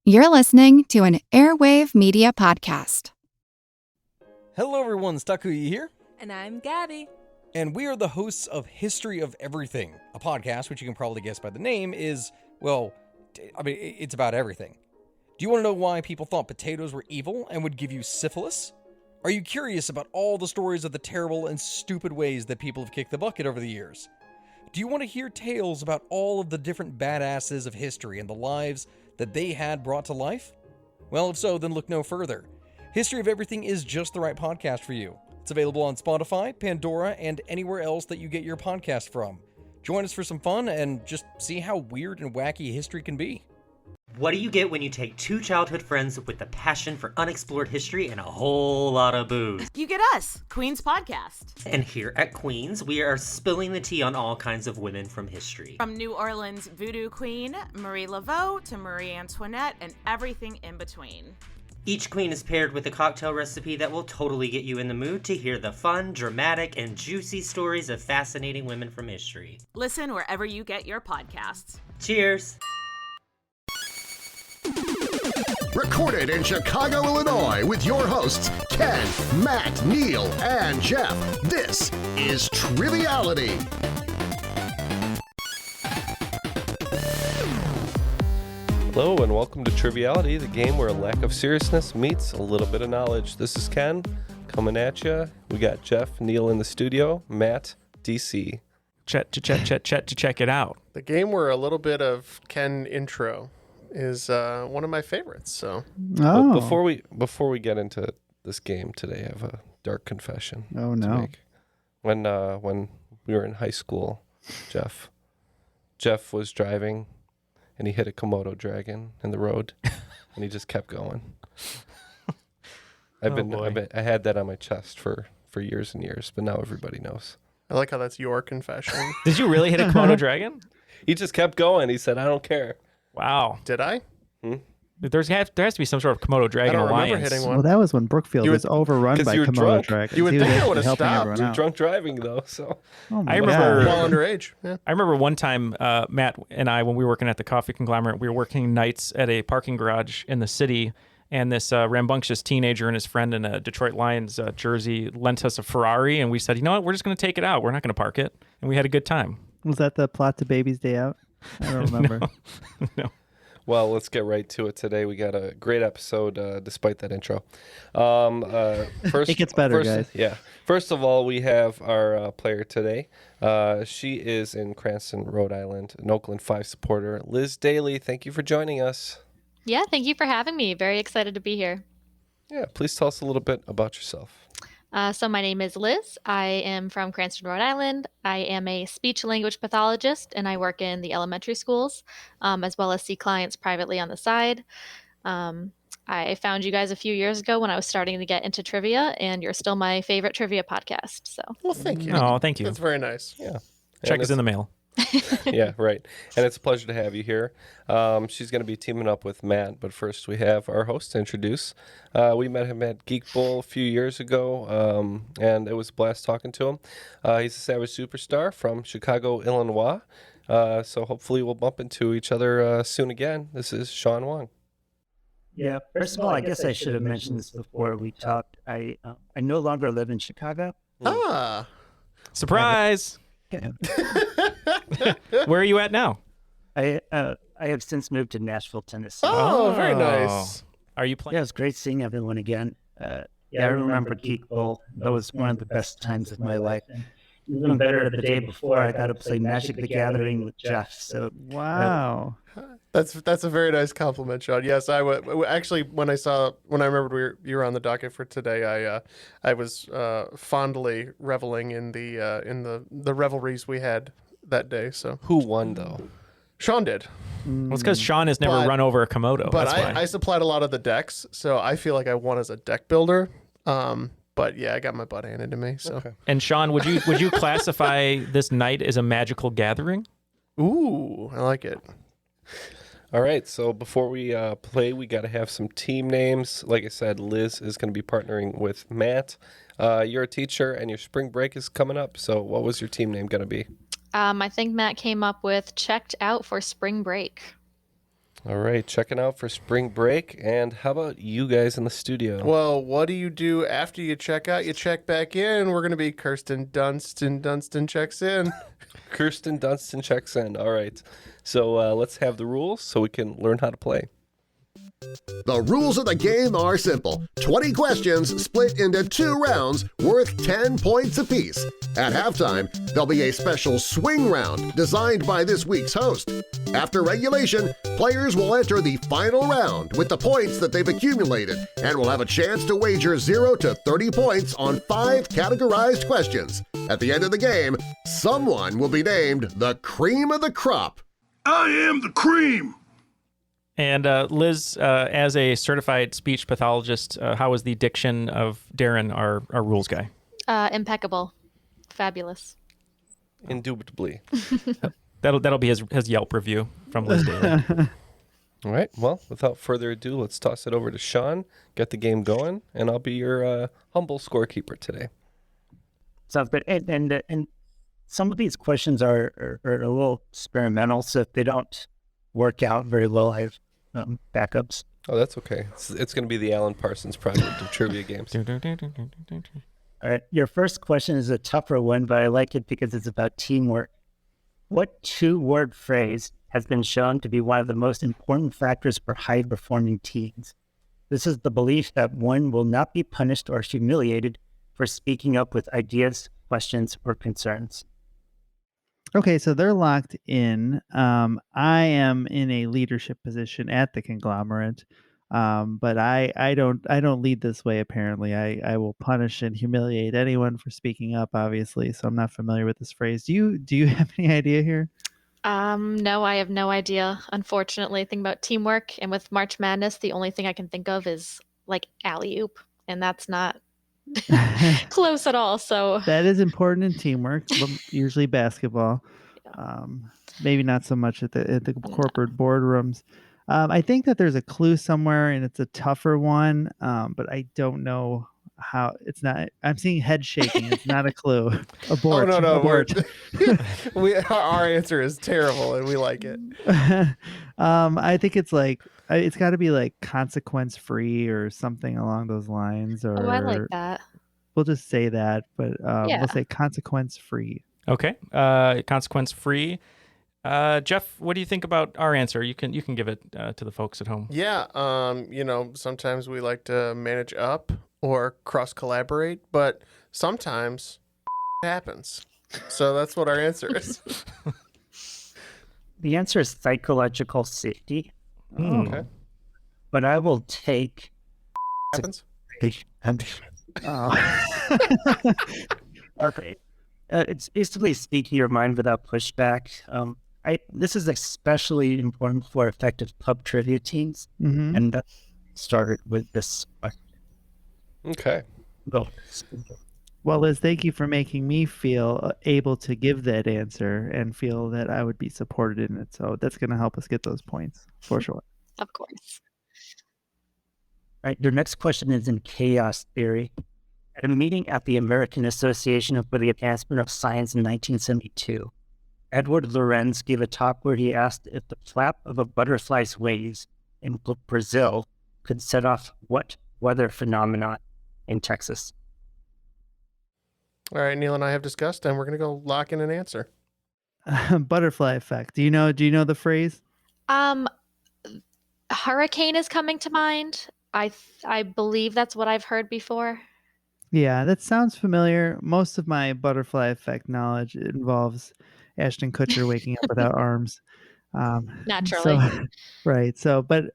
You're listening to an Airwave Media Podcast. Hello everyone, Takuya here. And I'm Gabby. And we are the hosts of History of Everything, a podcast which you can probably guess by the name is, it's about everything. Do you want to know why people thought potatoes were evil and would give you syphilis? Are you curious about all the stories of the terrible and stupid ways that people have kicked the bucket over the years? Do you want to hear tales about all of the different badasses of history and the lives that they had brought to life? Well, if so, then look no further. History of Everything is just the right podcast for you. It's available on Spotify, Pandora, and anywhere else that you get your podcast from. Join us for some fun and just see how weird and wacky history can be. What do you get when you take two childhood friends with a passion for unexplored history and a whole lot of booze? You get us, Queen's Podcast. And here at Queen's, we are spilling the tea on all kinds of women from history. From New Orleans voodoo queen, Marie Laveau, to Marie Antoinette, and everything in between. Each queen is paired with a cocktail recipe that will totally get you in the mood to hear the fun, dramatic, and juicy stories of fascinating women from history. Listen wherever you get your podcasts. Cheers! Recorded in Chicago, Illinois, with your hosts, Ken, Matt, Neil, and Jeff. This is Triviality. Hello and welcome to Triviality, the game where a lack of seriousness meets a little bit of knowledge. This is Ken coming at you. We got Jeff, Neil in the studio, Matt, DC. Check it out. The game where a little bit of Ken intro is one of my favorites. So, But before we get into this game today, I have a dark confession. Oh no! To make. When we were in high school, Jeff was driving, and he hit a Komodo dragon in the road, and he just kept going. I had that on my chest for years and years, but now everybody knows. I like how that's your confession. Did you really hit a Komodo dragon? He just kept going. He said, "I don't care." Wow. Did I? There has to be some sort of Komodo dragon I don't alliance. remember hitting one. Well, that was when Brookfield was overrun by you were Komodo drunk. dragons. You would He was think I actually would've helping stopped. everyone You're out. drunk driving though, so Oh my I remember- Well underage. Yeah. I remember one time, Matt and I, when we were working at the coffee conglomerate, we were working nights at a parking garage in the city, and this rambunctious teenager and his friend in a Detroit Lions jersey lent us a Ferrari, and we said, you know what, we're just going to take it out. We're not going to park it. And we had a good time. Was that the plot to Baby's Day Out? I don't remember. No. Well, let's get right to it today. We got a great episode, despite that intro. First, It gets better, guys. Yeah. First of all, we have our player today. She is in Cranston, Rhode Island, an Oakland 5 supporter. Liz Daly, thank you for joining us. Yeah, thank you for having me. Very excited to be here. Yeah, please tell us a little bit about yourself. So my name is Liz. I am from Cranston, Rhode Island. I am a speech language pathologist, and I work in the elementary schools, as well as see clients privately on the side. I found you guys a few years ago when I was starting to get into trivia, and you're still my favorite trivia podcast. So, Well, thank you. Oh, thank you. That's very nice. Yeah. Check is in the mail. Yeah, right. And it's a pleasure to have you here. She's going to be teaming up with Matt, but first we have our host to introduce. We met him at Geek Bowl a few years ago, and it was a blast talking to him. He's a Savage Superstar from Chicago, Illinois, so hopefully we'll bump into each other soon again. This is Sean Wong. Yeah, first of all, I guess I should have mentioned this before we talked. I no longer live in Chicago. Ah. Surprise! Where are you at now? I have since moved to Nashville, Tennessee. Oh, very nice. Are you Yeah, playing? it was great seeing everyone again. Yeah, I remember Geek Bowl. That was one of the best times of my life. And even better, the day before, I got to play Magic the Gathering with Jeff. So Wow. That's a very nice compliment, Sean. Yes, I would actually when I remembered you were on the docket for today, I was fondly reveling in the revelries we had that day. So Who won, though? Sean did, Well, it's because Sean has never But- run over a Komodo. but That's why. I supplied a lot of the decks, so I feel like I won as a deck builder. But yeah, I got my butt handed to me. So Okay. And Sean, would you classify this night as a magical gathering? ooh, I like it. All right, so before we play, we got to have some team names. Like I said, Liz is going to be partnering with Matt. You're a teacher, and your spring break is coming up. So what was your team name going to be? I think Matt came up with checked out for spring break. All right, checking out for spring break. And how about you guys in the studio? Well, what do you do after you check out? You check back in. We're going to be Kirsten Dunstan. Dunstan checks in. Kirsten Dunstan checks in. All right. So let's have the rules so we can learn how to play. The rules of the game are simple. 20 questions split into 2 rounds worth 10 points apiece. At halftime, there'll be a special swing round designed by this week's host. After regulation, players will enter the final round with the points that they've accumulated and will have a chance to wager 0 to 30 points on 5 categorized questions. At the end of the game, someone will be named the cream of the crop. I am the cream! And Liz, as a certified speech pathologist, how was the diction of Darren, our rules guy? Impeccable. Fabulous. Indubitably. That'll be his Yelp review from Liz Daly. All right. Well, without further ado, let's toss it over to Sean, get the game going, and I'll be your humble scorekeeper today. Sounds good. And some of these questions are a little experimental, so if they don't work out very well, I have backups. Oh, that's okay. It's going to be the Alan Parsons Project of trivia games. All right. Your first question is a tougher one, but I like it because it's about teamwork. What 2-word phrase has been shown to be one of the most important factors for high-performing teams? This is the belief that one will not be punished or humiliated for speaking up with ideas, questions, or concerns. Okay, so they're locked in. I am in a leadership position at the conglomerate, but I don't lead this way. Apparently, I will punish and humiliate anyone for speaking up. Obviously, so I'm not familiar with this phrase. Do you have any idea here? No, I have no idea. Unfortunately, think about teamwork, and with March Madness, the only thing I can think of is like alley-oop, and that's not close at all. So that is important in teamwork, usually basketball. Maybe not so much at the corporate boardrooms. I think that there's a clue somewhere, and it's a tougher one, but I don't know how. It's not. I'm seeing head shaking. It's not a clue. Abort. Oh, no. Abort. Our answer is terrible, and we like it. I think it's like it's got to be like consequence free or something along those lines. Or I like that. We'll just say that, but Yeah. we'll say consequence free. Okay, consequence free. Jeff, what do you think about our answer? You can give it to the folks at home. Yeah, sometimes we like to manage up or cross collaborate, but sometimes happens. So that's what our answer is. The answer is psychological safety. Okay. But I will take Happens. Okay. It's basically speaking your mind without pushback. This is especially important for effective pub trivia teams, and that started with this. Okay. Well, Liz, thank you for making me feel able to give that answer and feel that I would be supported in it. So that's going to help us get those points for sure. Of course. All right, your next question is in chaos theory. At a meeting at the American Association for the Advancement of Science in 1972, Edward Lorenz gave a talk where he asked if the flap of a butterfly's wings in Brazil could set off what weather phenomenon in Texas. All right, Neil and I have discussed, and we're going to go lock in an answer. Butterfly effect. Do you know the phrase? Hurricane is coming to mind. I believe that's what I've heard before. Yeah, that sounds familiar. Most of my butterfly effect knowledge involves Ashton Kutcher waking up without arms. Naturally. Right. So, but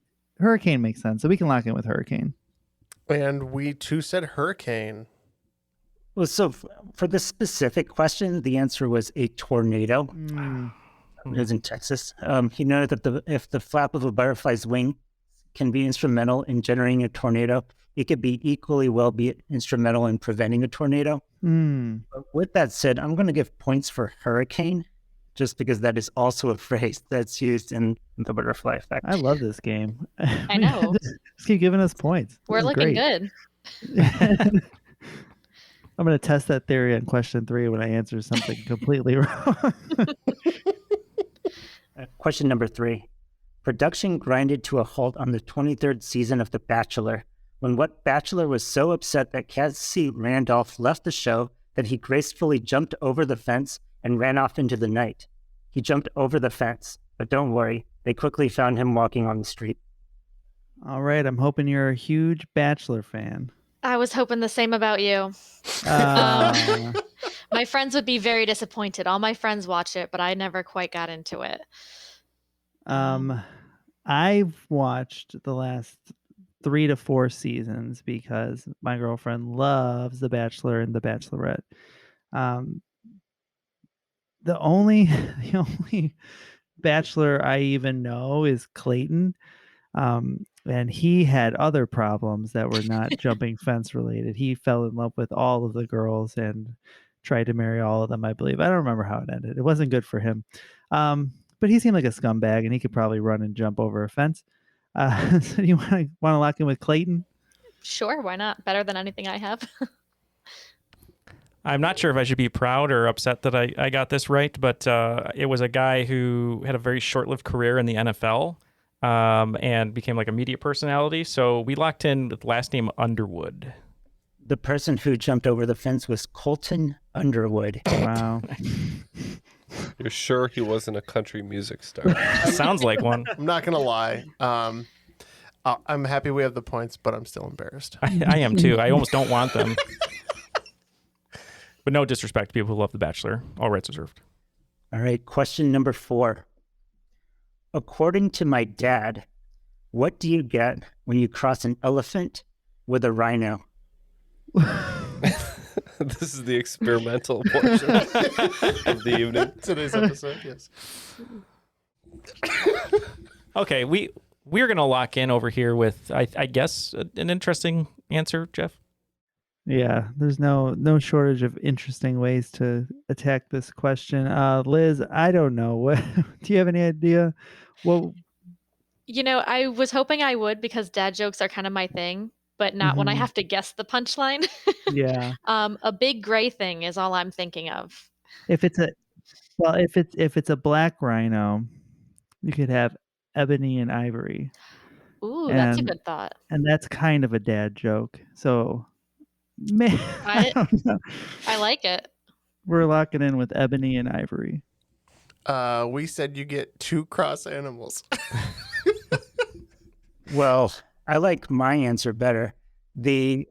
hurricane makes sense. So we can lock in with hurricane. And we too said hurricane. Well, so for this specific question, the answer was a tornado. It was in Texas. He noted that if the flap of a butterfly's wing can be instrumental in generating a tornado, it could be equally well be instrumental in preventing a tornado. But with that said, I'm going to give points for hurricane, just because that is also a phrase that's used in the butterfly effect. I love this game. I know. Just keep giving us points. We're looking good. I'm going to test that theory on question 3 when I answer something completely wrong. Question number 3. Production grinded to a halt on the 23rd season of The Bachelor, when what bachelor was so upset that Cassie Randolph left the show that he gracefully jumped over the fence and ran off into the night. He jumped over the fence, but don't worry, they quickly found him walking on the street. All right, I'm hoping you're a huge Bachelor fan. I was hoping the same about you. My friends would be very disappointed. All my friends watch it, but I never quite got into it. I've watched the last 3 to 4 seasons because my girlfriend loves The Bachelor and The Bachelorette. The only Bachelor I even know is Clayton. And he had other problems that were not jumping fence related. He fell in love with all of the girls and tried to marry all of them, I believe. I don't remember how it ended. It wasn't good for him. But he seemed like a scumbag, and he could probably run and jump over a fence. So you want to lock in with Clayton? Sure, why not? Better than anything I have. I'm not sure if I should be proud or upset that I got this right, but it was a guy who had a very short-lived career in the NFL and became like a media personality. So we locked in with last name Underwood. The person who jumped over the fence was Colton Underwood. Wow. You're sure he wasn't a country music star? Sounds like one. I'm not going to lie. I'm happy we have the points, but I'm still embarrassed. I am too. I almost don't want them. But no disrespect to people who love The Bachelor. All rights reserved. All right, question number 4. According to my dad, what do you get when you cross an elephant with a rhino? This is the experimental portion of the evening. Today's episode, yes. Okay, we're going to lock in over here with, I guess, an interesting answer, Jeff. Yeah, there's no shortage of interesting ways to attack this question. Liz, I don't know. What do you have any idea? Well, I was hoping I would because dad jokes are kind of my thing, but not when I have to guess the punchline. yeah. A big gray thing is all I'm thinking of. If it's a black rhino, you could have ebony and ivory. Ooh, that's a good thought. And that's kind of a dad joke. So, man, I don't know. I like it. We're locking in with ebony and ivory. We said you get 2 cross animals. Well, I like my answer better. When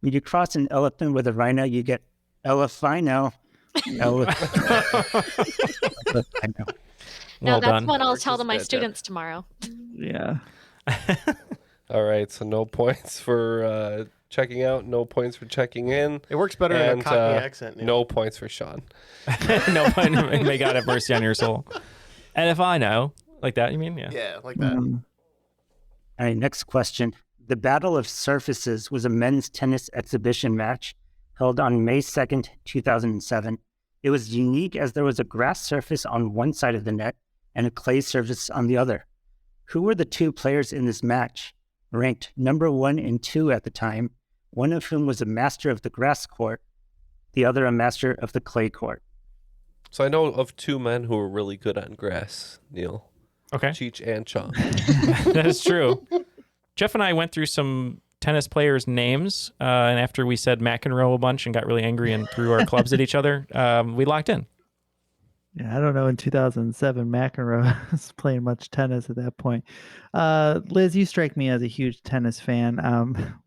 you cross an elephant with a rhino, you get elephino. Now Well that's done. one I'll tell to my students tomorrow. Yeah. All right, so no points for checking out, no points for checking in. It works better in a Cockney accent. No points for Sean. No point. May God have mercy on your soul. And if I know, like that, you mean? Yeah. Yeah, like that. All right, next question. The Battle of Surfaces was a men's tennis exhibition match held on May 2nd, 2007. It was unique as there was a grass surface on one side of the net and a clay surface on the other. Who were the 2 players in this match? Ranked number 1 and 2 at the time, one of whom was a master of the grass court, the other a master of the clay court. So I know of 2 men who are really good on grass, Neil. Okay. Cheech and Chong. That is true. Jeff and I went through some tennis players' names, and after we said McEnroe a bunch and got really angry and threw our clubs at each other, we locked in. Yeah, I don't know. In 2007, McEnroe was playing much tennis at that point. Liz, you strike me as a huge tennis fan.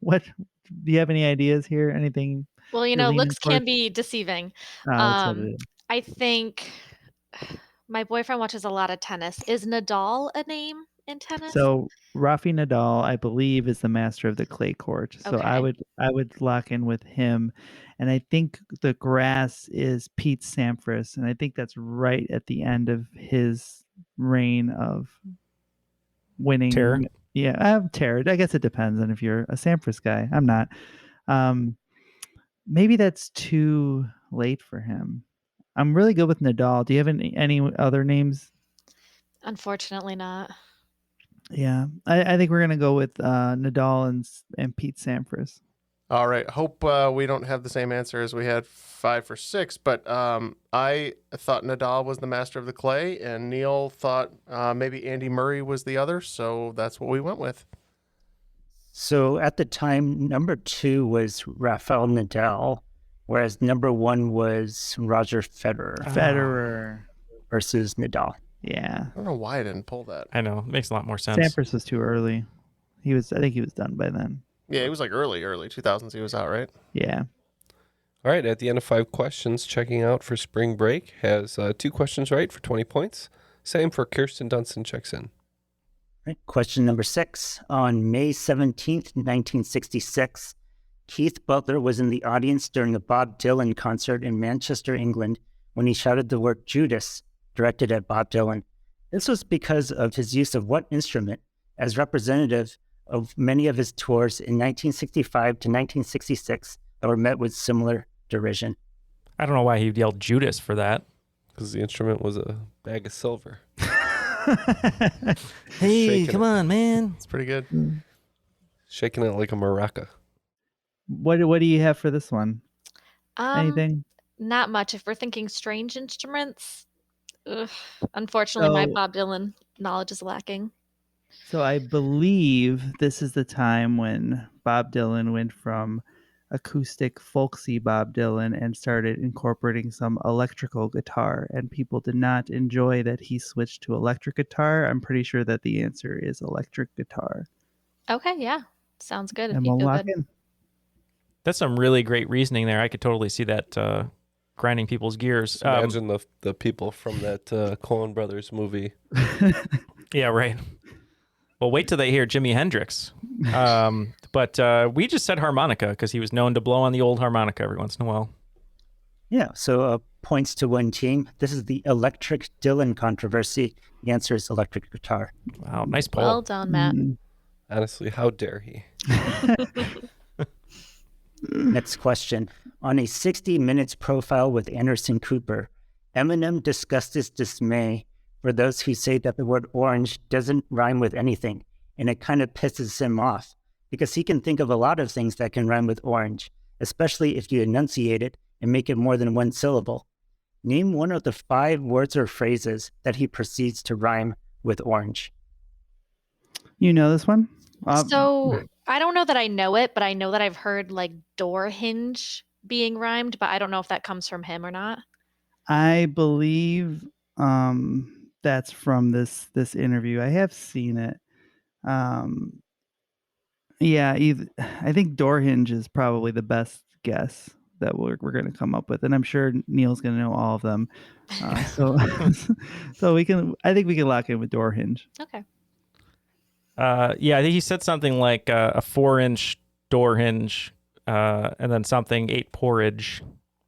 What do you have any ideas here? Anything? Well, looks can be deceiving. That's what it is. I think my boyfriend watches a lot of tennis. Is Nadal a name in tennis? So Rafi Nadal, I believe, is the master of the clay court. So Okay. I would lock in with him, and I think the grass is Pete Sampras, and I think that's right at the end of his reign of winning. Terror? Yeah, I'm terror. I guess it depends on if you're a Sampras guy. I'm not. Maybe that's too late for him. I'm really good with Nadal. Do you have any other names? Unfortunately not. Yeah, I think we're gonna go with Nadal and Pete Sampras. All right. Hope we don't have the same answer as we had 5 for 6, but I thought Nadal was the master of the clay, and Neil thought maybe Andy Murray was the other, so that's what we went with. So at the time, number 2 was Rafael Nadal, whereas number 1 was Roger Federer. Federer versus Nadal. Yeah. I don't know why I didn't pull that. I know. Makes a lot more sense. Sampras was too early. I think he was done by then. Yeah, it was like early 2000s he was out, right? Yeah. All right, at the end of 5 questions, checking out for spring break has 2 questions right for 20 points. Same for Kirsten Dunson checks in. Right. Question number 6. On May 17th, 1966, Keith Butler was in the audience during a Bob Dylan concert in Manchester, England, when he shouted the word Judas, directed at Bob Dylan. This was because of his use of what instrument as representative of many of his tours in 1965 to 1966 that were met with similar derision. I don't know why he yelled Judas for that. Because the instrument was a bag of silver. Hey, come on, man. It's pretty good. Shaking it like a maraca. What do you have for this one? Anything? Not much. If we're thinking strange instruments, unfortunately, my So- Bob Dylan knowledge is lacking. So I believe this is the time when Bob Dylan went from acoustic folksy Bob Dylan and started incorporating some electrical guitar, and people did not enjoy that he switched to electric guitar. I'm pretty sure that the answer is electric guitar. Okay, yeah. Sounds good. If And you we'll feel lock good. in. That's some really great reasoning there. I could totally see that grinding people's gears. Just imagine the people from that Coen Brothers movie. Yeah, right. Well, wait till they hear Jimi Hendrix. But we just said harmonica because he was known to blow on the old harmonica every once in a while. Yeah, so points to one team. This is the electric Dylan controversy. The answer is electric guitar. Wow, nice poll. Well done, Matt. Honestly, how dare he? Next question. On a 60 Minutes profile with Anderson Cooper, Eminem discussed his dismay for those who say that the word orange doesn't rhyme with anything, and it kind of pisses him off because he can think of a lot of things that can rhyme with orange, especially if you enunciate it and make it more than one syllable. Name one of the 5 words or phrases that he proceeds to rhyme with orange. You know this one? So I don't know that I know it, but I know that I've heard like door hinge being rhymed, but I don't know if that comes from him or not. I believe that's from this interview. I have seen it. Yeah, I think door hinge is probably the best guess that we're going to come up with, and I'm sure Neil's going to know all of them. So I think we can lock in with door hinge. Okay. Yeah, I think he said something like a 4-inch door hinge, and then something 8 porridge.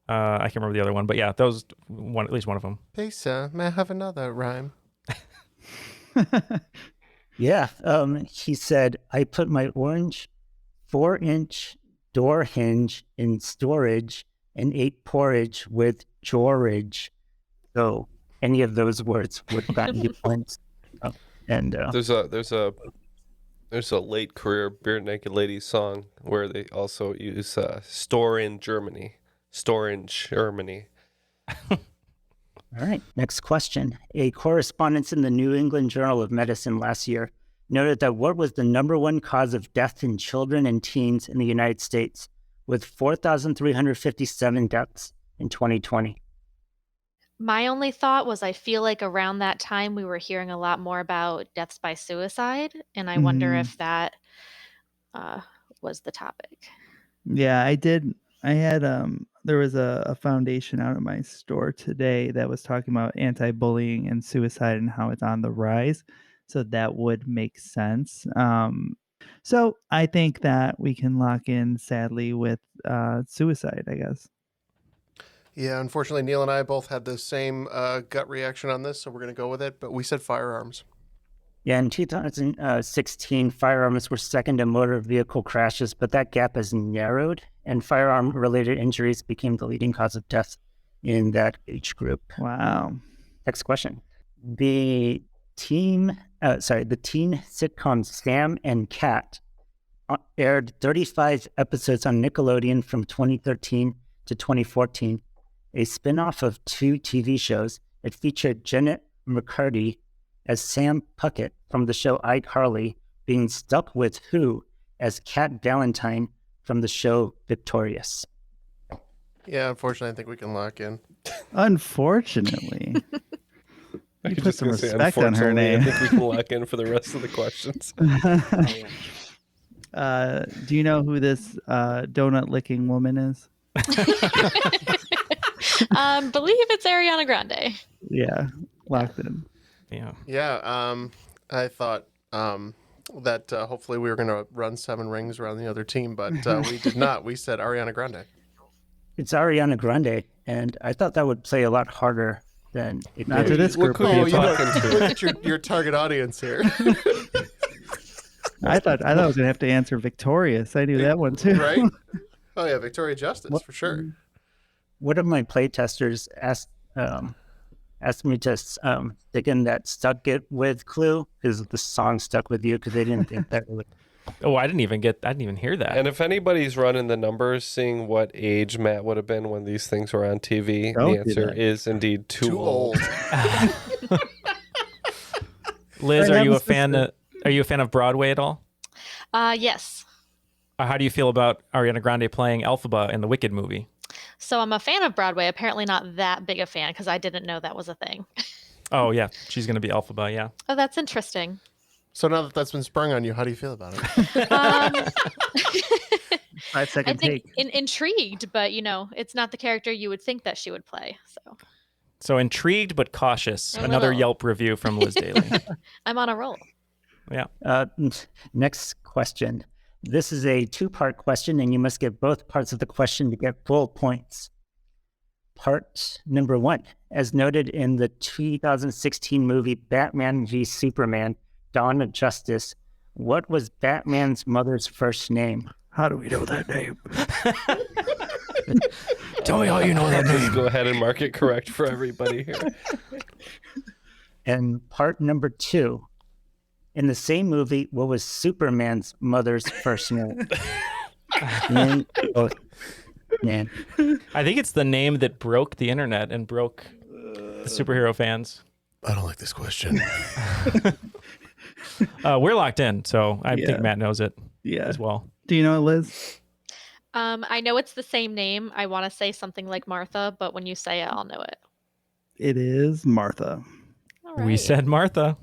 I can't remember the other one, but yeah, those one, at least one of them. Hey, sir, may I have another rhyme? Yeah, he said, I put my orange 4-inch door hinge in storage and ate porridge with George. So any of those words would have gotten you points. And There's a late career Bare Naked Ladies song where they also use store in Germany. Store in Germany. All right, next question. A correspondent in the New England Journal of Medicine last year noted that what was the number one cause of death in children and teens in the United States, with 4,357 deaths in 2020. My only thought was I feel like around that time we were hearing a lot more about deaths by suicide, and I wonder if that was the topic. Yeah, I did. I had there was a foundation out at my store today that was talking about anti-bullying and suicide and how it's on the rise. So that would make sense. So I think that we can lock in, sadly, with suicide, I guess. Yeah, unfortunately, Neil and I both had the same gut reaction on this, so we're going to go with it, but we said firearms. Yeah, in 2016, firearms were second to motor vehicle crashes, but that gap has narrowed, and firearm-related injuries became the leading cause of death in that age group. Wow. Next question. The teen sitcom Sam and Cat aired 35 episodes on Nickelodeon from 2013 to 2014, a spin-off of 2 TV shows. It featured Janet McCurdy as Sam Puckett from the show iCarly, being stuck with who as Cat Valentine from the show Victorious. Yeah, unfortunately, I think we can lock in. Unfortunately. I You could put just some gonna say, respect on her unfortunately, name. I think we can lock in for the rest of the questions. Do you know who this donut licking woman is? Believe it's Ariana Grande. Yeah, locked in. Yeah. Yeah, I thought that hopefully we were going to run 7 rings around the other team, but we did not. We said Ariana Grande. It's Ariana Grande, and I thought that would play a lot harder than it Not to did. this group. Look who you're talking Look to. at your target audience here. I thought I was gonna have to answer Victorious. I knew that one too. Right? Oh, yeah, Victoria Justice, for sure. One of my playtesters asked me to dig in that Stuck It With clue, because the song stuck with you, because they didn't think that really... Oh, I didn't even hear that. And if anybody's running the numbers, seeing what age Matt would have been when these things were on TV, Don't the do answer that. is indeed too old. Liz, Right, are you that a was fan? Are you a fan of Broadway at all? Yes. How do you feel about Ariana Grande playing Elphaba in the Wicked movie? So I'm a fan of Broadway. Apparently not that big a fan because I didn't know that was a thing. Oh yeah, she's gonna be Elphaba. Yeah. Oh, that's interesting. So now that that's been sprung on you, how do you feel about it? 5-second I think take. intrigued, but it's not the character you would think that she would play. So intrigued but cautious. A Another little. Yelp review from Liz Daly. I'm on a roll. Yeah. Next question. This is a 2-part question, and you must get both parts of the question to get full points. Part number 1. As noted in the 2016 movie Batman v Superman, Dawn of Justice, what was Batman's mother's first name? How do we know that name? Tell me how you know that Just name. go ahead and mark it correct for everybody here. And part number 2. In the same movie, what was Superman's mother's first name? Man. I think it's the name that broke the internet and broke the superhero fans. I don't like this question. We're locked in, so I Yeah. think Matt knows it Yeah. as well. Do you know it, Liz? I know it's the same name. I want to say something like Martha, but when you say it, I'll know it. It is Martha. All We right. said Martha.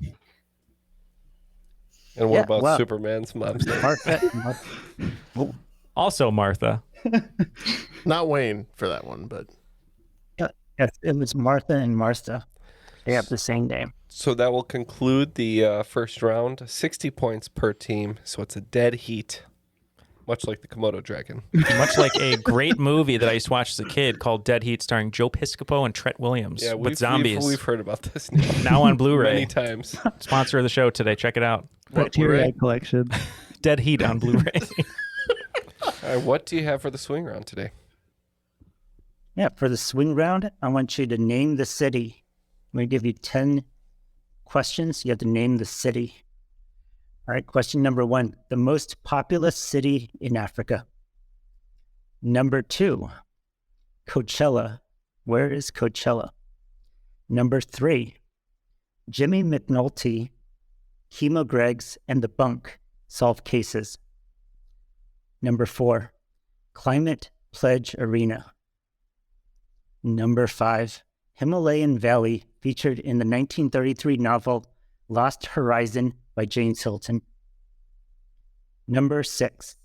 And what Yeah, about well- Superman's mom's name? Martha. Also Martha. Not Wayne for that one, but Yes, it was Martha and Martha. They have the same name. So that will conclude the first round. 60 points per team, so it's a dead heat, much like the Komodo dragon. Much like a great movie that I used to watch as a kid called Dead Heat, starring Joe Piscopo and Trent Williams Yeah, with zombies. We've heard about this Now on Blu-ray. many times. Sponsor of the show today. Check it out. Bacteria collection. Dead Heat on Blu-ray. All right, what do you have for the swing round today? Yeah, for the swing round, I want you to name the city. I'm going to give you 10 questions. You have to name the city. All right, question number 1. The most populous city in Africa. Number 2, Coachella. Where is Coachella? Number 3, Jimmy McNulty, Chemo Greggs, and the Bunk solve cases. Number 4, Climate Pledge Arena. Number 5, Himalayan Valley, featured in the 1933 novel Lost Horizon by James Hilton. Number 6,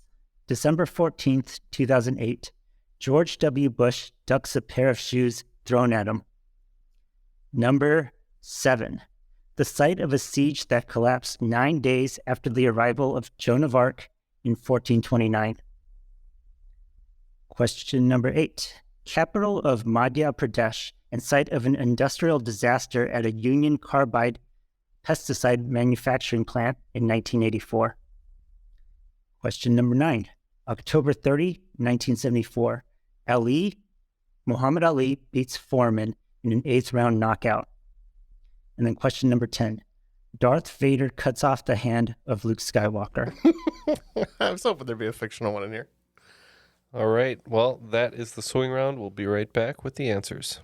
December 14th, 2008, George W. Bush ducks a pair of shoes thrown at him. Number 7, the site of a siege that collapsed 9 days after the arrival of Joan of Arc in 1429. Question number 8, capital of Madhya Pradesh and site of an industrial disaster at a Union Carbide pesticide manufacturing plant in 1984. Question number 9, October 30, 1974, Muhammad Ali beats Foreman in an 8th round knockout. And then question number 10, Darth Vader cuts off the hand of Luke Skywalker. I was hoping there'd be a fictional one in here. All right. Well, that is the swing round. We'll be right back with the answers.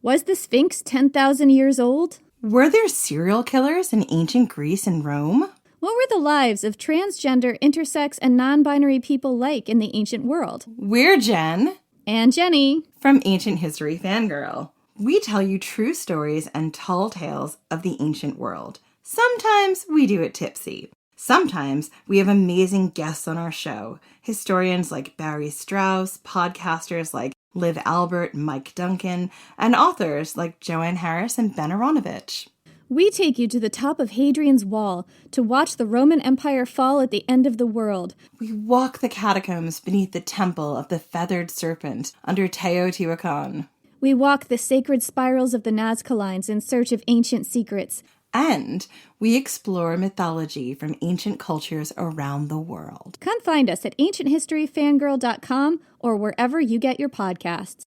Was the Sphinx 10,000 years old? Were there serial killers in ancient Greece and Rome? What were the lives of transgender, intersex, and non-binary people like in the ancient world? We're Jen. And Jenny. From Ancient History Fangirl. We tell you true stories and tall tales of the ancient world. Sometimes we do it tipsy. Sometimes we have amazing guests on our show. Historians like Barry Strauss, podcasters like Liv Albert, Mike Duncan, and authors like Joanne Harris and Ben Aronovich. We take you to the top of Hadrian's Wall to watch the Roman Empire fall at the end of the world. We walk the catacombs beneath the temple of the feathered serpent under Teotihuacan. We walk the sacred spirals of the Nazca Lines in search of ancient secrets. And we explore mythology from ancient cultures around the world. Come find us at ancienthistoryfangirl.com or wherever you get your podcasts.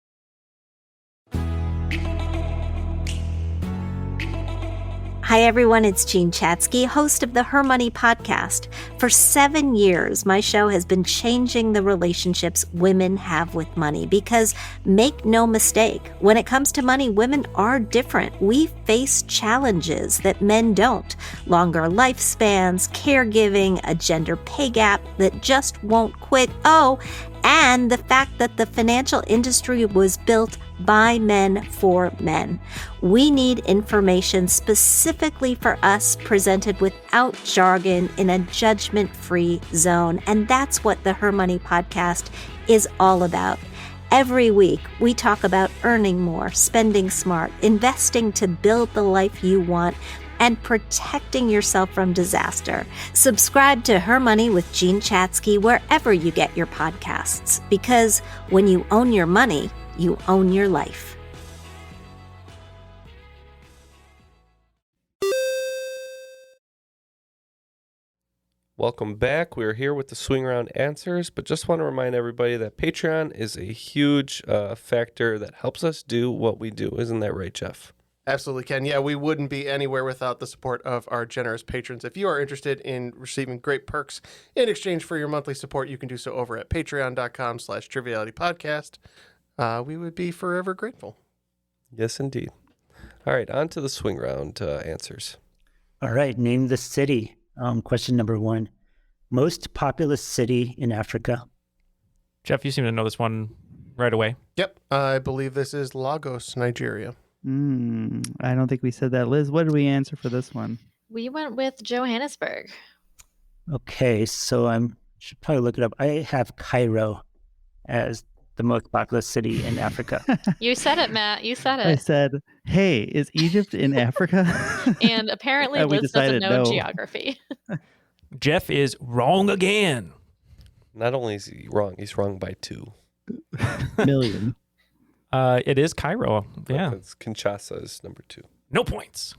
Hi, everyone. It's Jean Chatzky, host of the Her Money podcast. For 7 years, my show has been changing the relationships women have with money because, make no mistake, when it comes to money, women are different. We face challenges that men don't. Longer lifespans, caregiving, a gender pay gap that just won't quit. Oh, and the fact that the financial industry was built by men for men. We need information specifically for us, presented without jargon in a judgment-free zone. And that's what the Her Money podcast is all about. Every week, we talk about earning more, spending smart, investing to build the life you want, and protecting yourself from disaster. Subscribe to Her Money with Jean Chatzky wherever you get your podcasts, because when you own your money, you own your life. Welcome back. We're here with the swing round answers, but just want to remind everybody that Patreon is a huge factor that helps us do what we do. Isn't that right, Jeff? Absolutely, Ken. Yeah, we wouldn't be anywhere without the support of our generous patrons. If you are interested in receiving great perks in exchange for your monthly support, you can do so over at patreon.com/trivialitypodcast. We would be forever grateful. Yes, indeed. All right, on to the swing round answers. All right, name the city. Question number 1. Most populous city in Africa. Jeff, you seem to know this one right away. Yep, I believe this is Lagos, Nigeria. I don't think we said that. Liz, what did we answer for this one? We went with Johannesburg. Okay, so I should probably look it up. I have Cairo as the most populous city in Africa. You said it, Matt. You said it. I said, hey, is Egypt in Africa? And apparently Liz doesn't know geography. Jeff is wrong again. Not only is he wrong, he's wrong by 2 million. It is Cairo. Yeah. Because Kinshasa is number 2. No points.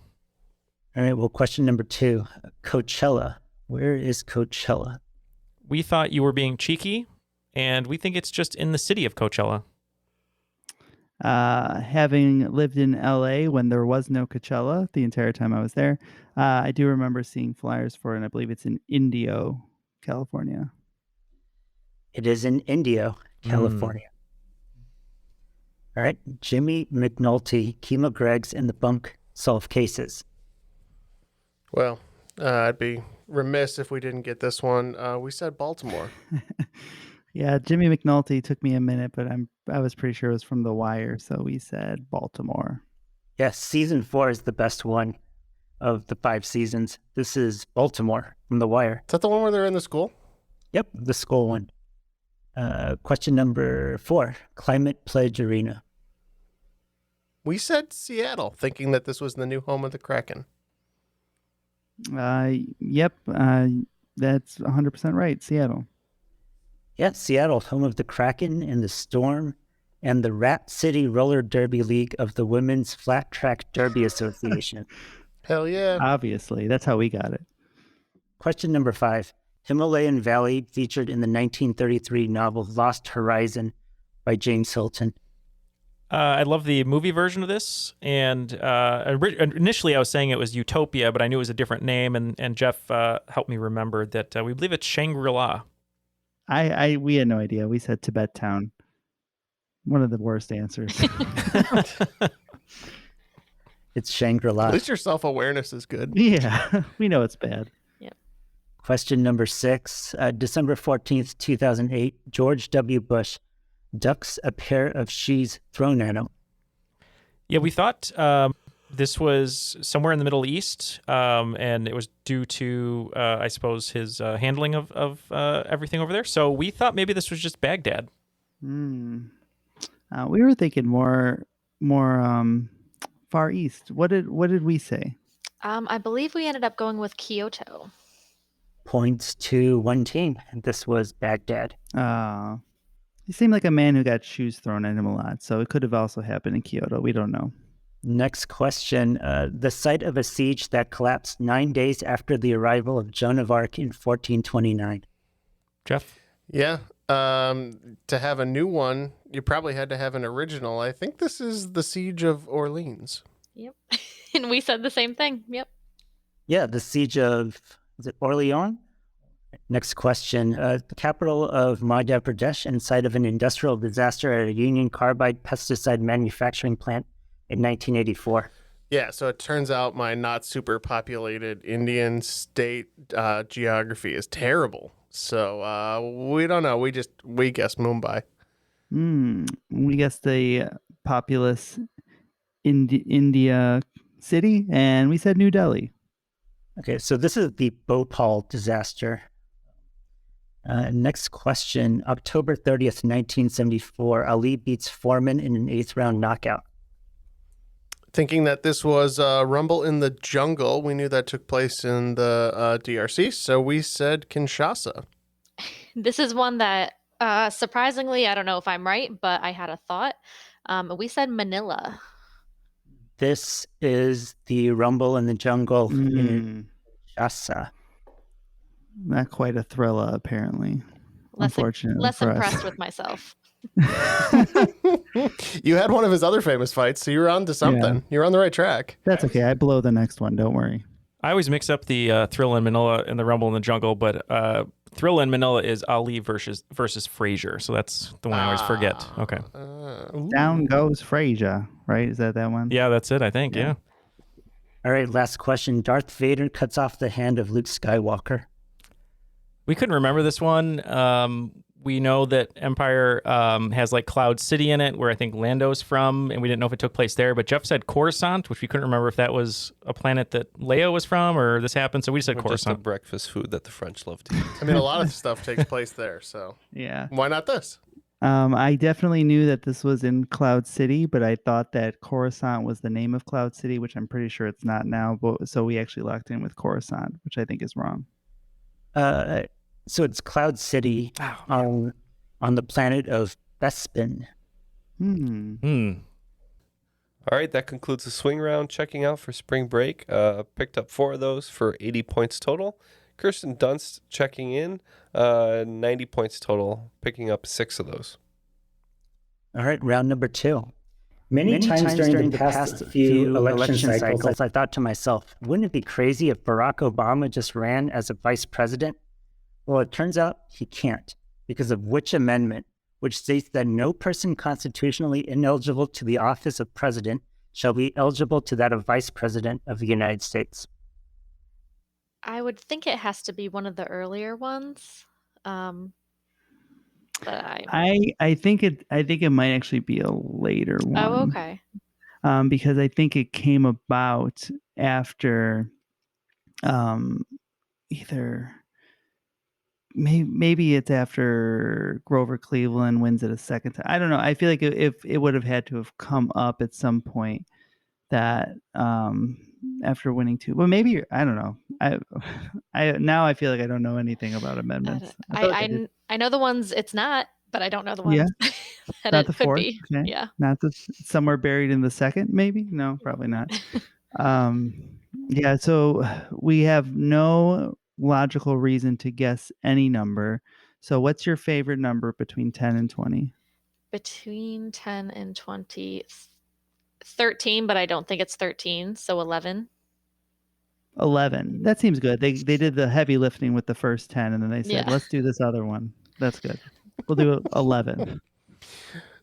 All right, well, question number 2. Coachella. Where is Coachella? We thought you were being cheeky, and we think it's just in the city of Coachella. Having lived in LA when there was no Coachella the entire time I was there, I do remember seeing flyers for it, and I believe it's in Indio, California. It is in Indio, California. All right, Jimmy McNulty, Kima Greggs, and the Bunk solve cases. Well, I'd be remiss if we didn't get this one. We said Baltimore. Yeah, Jimmy McNulty took me a minute, but I was pretty sure it was from The Wire, so we said Baltimore. Yes, season 4 is the best one of the 5 seasons. This is Baltimore from The Wire. Is that the one where they're in the school? Yep, the school one. Question number 4, Climate Pledge Arena. We said Seattle, thinking that this was the new home of the Kraken. Yep, that's 100% right, Seattle. Yeah, Seattle, home of the Kraken and the Storm and the Rat City Roller Derby League of the Women's Flat Track Derby Association. Hell yeah. Obviously, that's how we got it. Question number 5. Himalayan Valley featured in the 1933 novel Lost Horizon by James Hilton. I love the movie version of this, and initially I was saying it was Utopia, but I knew it was a different name, and Jeff helped me remember that we believe it's Shangri-La. We had no idea. We said Tibet Town. One of the worst answers. It's Shangri-La. At least your self-awareness is good. Yeah, we know it's bad. Yep. Question number 6. December 14th, 2008, George W. Bush ducks a pair of she's thrown at him. Yeah, we thought this was somewhere in the Middle East, and it was due to, I suppose, his handling of everything over there. So we thought maybe this was just Baghdad. We were thinking more Far East. What did we say? I believe we ended up going with Kyoto. Points to one team. This was Baghdad. He seemed like a man who got shoes thrown at him a lot, so it could have also happened in Kyoto. We don't know. Next question. The site of a siege that collapsed 9 days after the arrival of Joan of Arc in 1429. Jeff? Yeah. To have a new one, you probably had to have an original. I think this is the Siege of Orleans. Yep. And we said the same thing. Yep. Yeah, the siege of, is it Orleans? Next question. The capital of Madhya Pradesh and site of an industrial disaster at a Union Carbide pesticide manufacturing plant in 1984. Yeah, so it turns out my not super populated Indian state geography is terrible. So we don't know. We guessed Mumbai. We guessed the populous India city, and we said New Delhi. Okay, so this is the Bhopal disaster. Next question. October 30th, 1974, Ali beats Foreman in an 8th round knockout. Thinking that this was Rumble in the Jungle, we knew that took place in the DRC, so we said Kinshasa. This is one that, surprisingly, I don't know if I'm right, but I had a thought. We said Manila. This is the Rumble in the Jungle in Kinshasa. Not quite a thriller, apparently. Unfortunately, less for us. impressed with myself. You had one of his other famous fights, so you're on to something. Yeah. You're on the right track. That's okay. I blow the next one. Don't worry. I always mix up the Thrill in Manila and the Rumble in the Jungle, but Thrill in Manila is Ali versus Frazier, so that's the one I always forget. Okay. Down goes Frazier, right? Is that one? Yeah, that's it, I think, yeah. All right, last question. Darth Vader cuts off the hand of Luke Skywalker. We couldn't remember this one. We know that Empire has like Cloud City in it, where I think Lando's from, and we didn't know if it took place there. But Jeff said Coruscant, which we couldn't remember if that was a planet that Leia was from or this happened. So we just said Coruscant. Just a breakfast food that the French love to eat. I mean, a lot of stuff takes place there, so yeah. Why not this? I definitely knew that this was in Cloud City, but I thought that Coruscant was the name of Cloud City, which I'm pretty sure it's not now. But so we actually locked in with Coruscant, which I think is wrong. So it's Cloud City on the planet of Bespin. All right, that concludes the swing round. Checking out for spring break. Picked up 4 of those for 80 points total. Kirsten Dunst checking in, 90 points total, picking up 6 of those. All right, round number 2. Many times during the past few election cycles, I thought to myself, wouldn't it be crazy if Barack Obama just ran as a vice president? Well, it turns out he can't, because of which amendment, which states that no person constitutionally ineligible to the office of president shall be eligible to that of vice president of the United States. I would think it has to be one of the earlier ones. But I think it might actually be a later one. Oh, okay. Because I think it came about after either maybe it's after Grover Cleveland wins it a second time. I don't know. I feel like if it would have had to have come up at some point that after winning 2, but maybe I don't know. I now I feel like I don't know anything about amendments. I know the ones it's not, but I don't know the ones that not it the could 4th. be. Okay. Yeah. Not the somewhere buried in the 2nd, maybe? No, probably not. Yeah, so we have no logical reason to guess any number. So what's your favorite number between 10 and 20? between 10 and 20. 13, but I don't think it's 13, so 11. 11. That seems good. They did the heavy lifting with the first 10, and then they said, Yeah. let's do this other one. That's good. We'll do 11.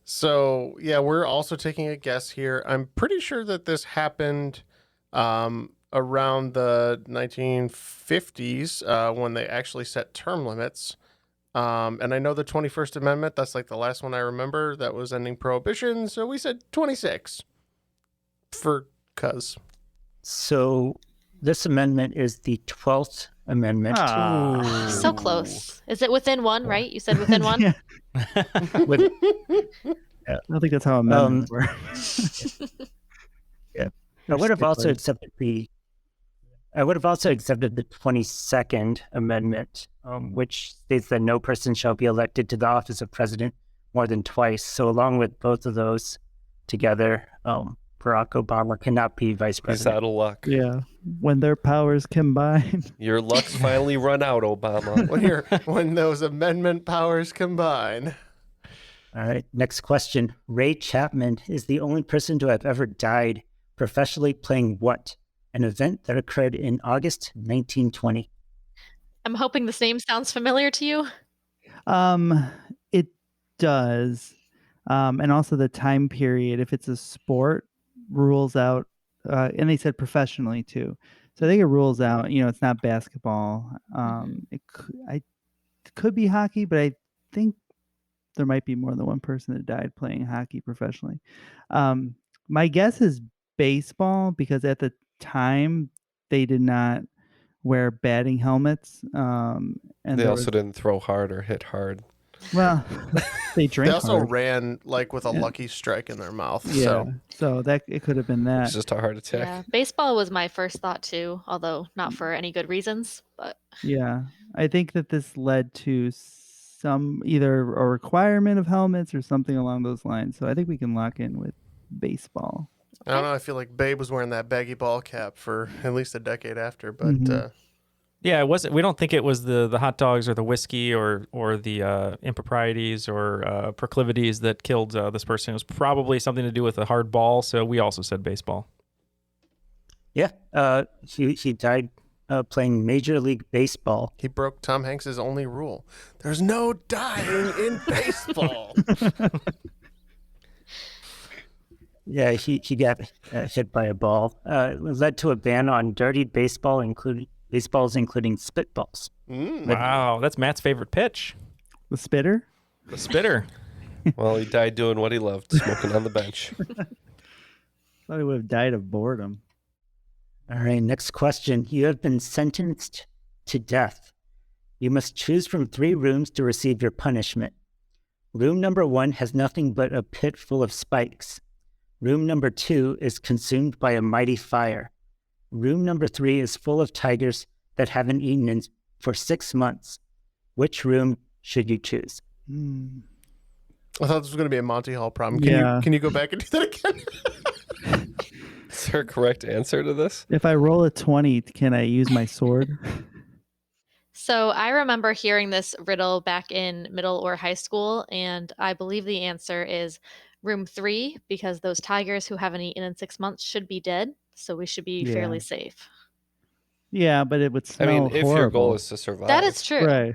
So, yeah, we're also taking a guess here. I'm pretty sure that this happened around the 1950s when they actually set term limits. And I know the 21st Amendment, that's like the last one I remember that was ending prohibition. So we said 26 for cuz. So this amendment is the 12th Amendment. So close. Is it within one, right? You said within one? Yeah. With, I don't think that's how amendments work. yeah. I would have also accepted the 22nd Amendment, which states that no person shall be elected to the office of president more than twice. So along with both of those together, Barack Obama cannot be vice He's president. out of luck. Yeah. When their powers combine. Your luck's finally run out, Obama. when those amendment powers combine. All right, next question. Ray Chapman is the only person to have ever died professionally playing what? An event that occurred in August 1920. I'm hoping this name sounds familiar to you. It does. And also the time period, if it's a sport, rules out, and they said professionally too. So I think it rules out, it's not basketball. It could be hockey, but I think there might be more than one person that died playing hockey professionally. My guess is baseball, because at the time they did not wear batting helmets. And they also didn't throw hard or hit hard. Well, they drank They also hard. ran like with a lucky strike in their mouth. Yeah, so that it could have been that. It's just a heart attack. Yeah, baseball was my first thought too, although not for any good reasons. But Yeah, I think that this led to some either a requirement of helmets or something along those lines. So I think we can lock in with baseball. I don't know. I feel like Babe was wearing that baggy ball cap for at least a decade after, but Yeah, it wasn't. We don't think it was the hot dogs or the whiskey or the improprieties or proclivities that killed this person. It was probably something to do with a hard ball. So we also said baseball. Yeah, he died playing Major League Baseball. he broke Tom Hanks's only rule. There's no dying in baseball. Yeah, he got hit by a ball. It led to a ban on dirtied baseball, including spitballs. Wow, that's Matt's favorite pitch. The spitter? The spitter. Well, he died doing what he loved, smoking on the bench. Thought he would have died of boredom. All right, next question. You have been sentenced to death. You must choose from 3 rooms to receive your punishment. Room number 1 has nothing but a pit full of spikes. Room number 2 is consumed by a mighty fire. Room number 3 is full of tigers that haven't eaten for 6 months. Which room should you choose? I thought this was going to be a Monty Hall problem. Yeah. Can you go back and do that again? Is there a correct answer to this? If I roll a 20, can I use my sword? so I remember hearing this riddle back in middle or high school, and I believe the answer is room 3, because those tigers who haven't eaten in 6 months should be dead. So we should be fairly safe. Yeah, but it would I smell mean, if horrible. your goal is to survive. That is true. Right.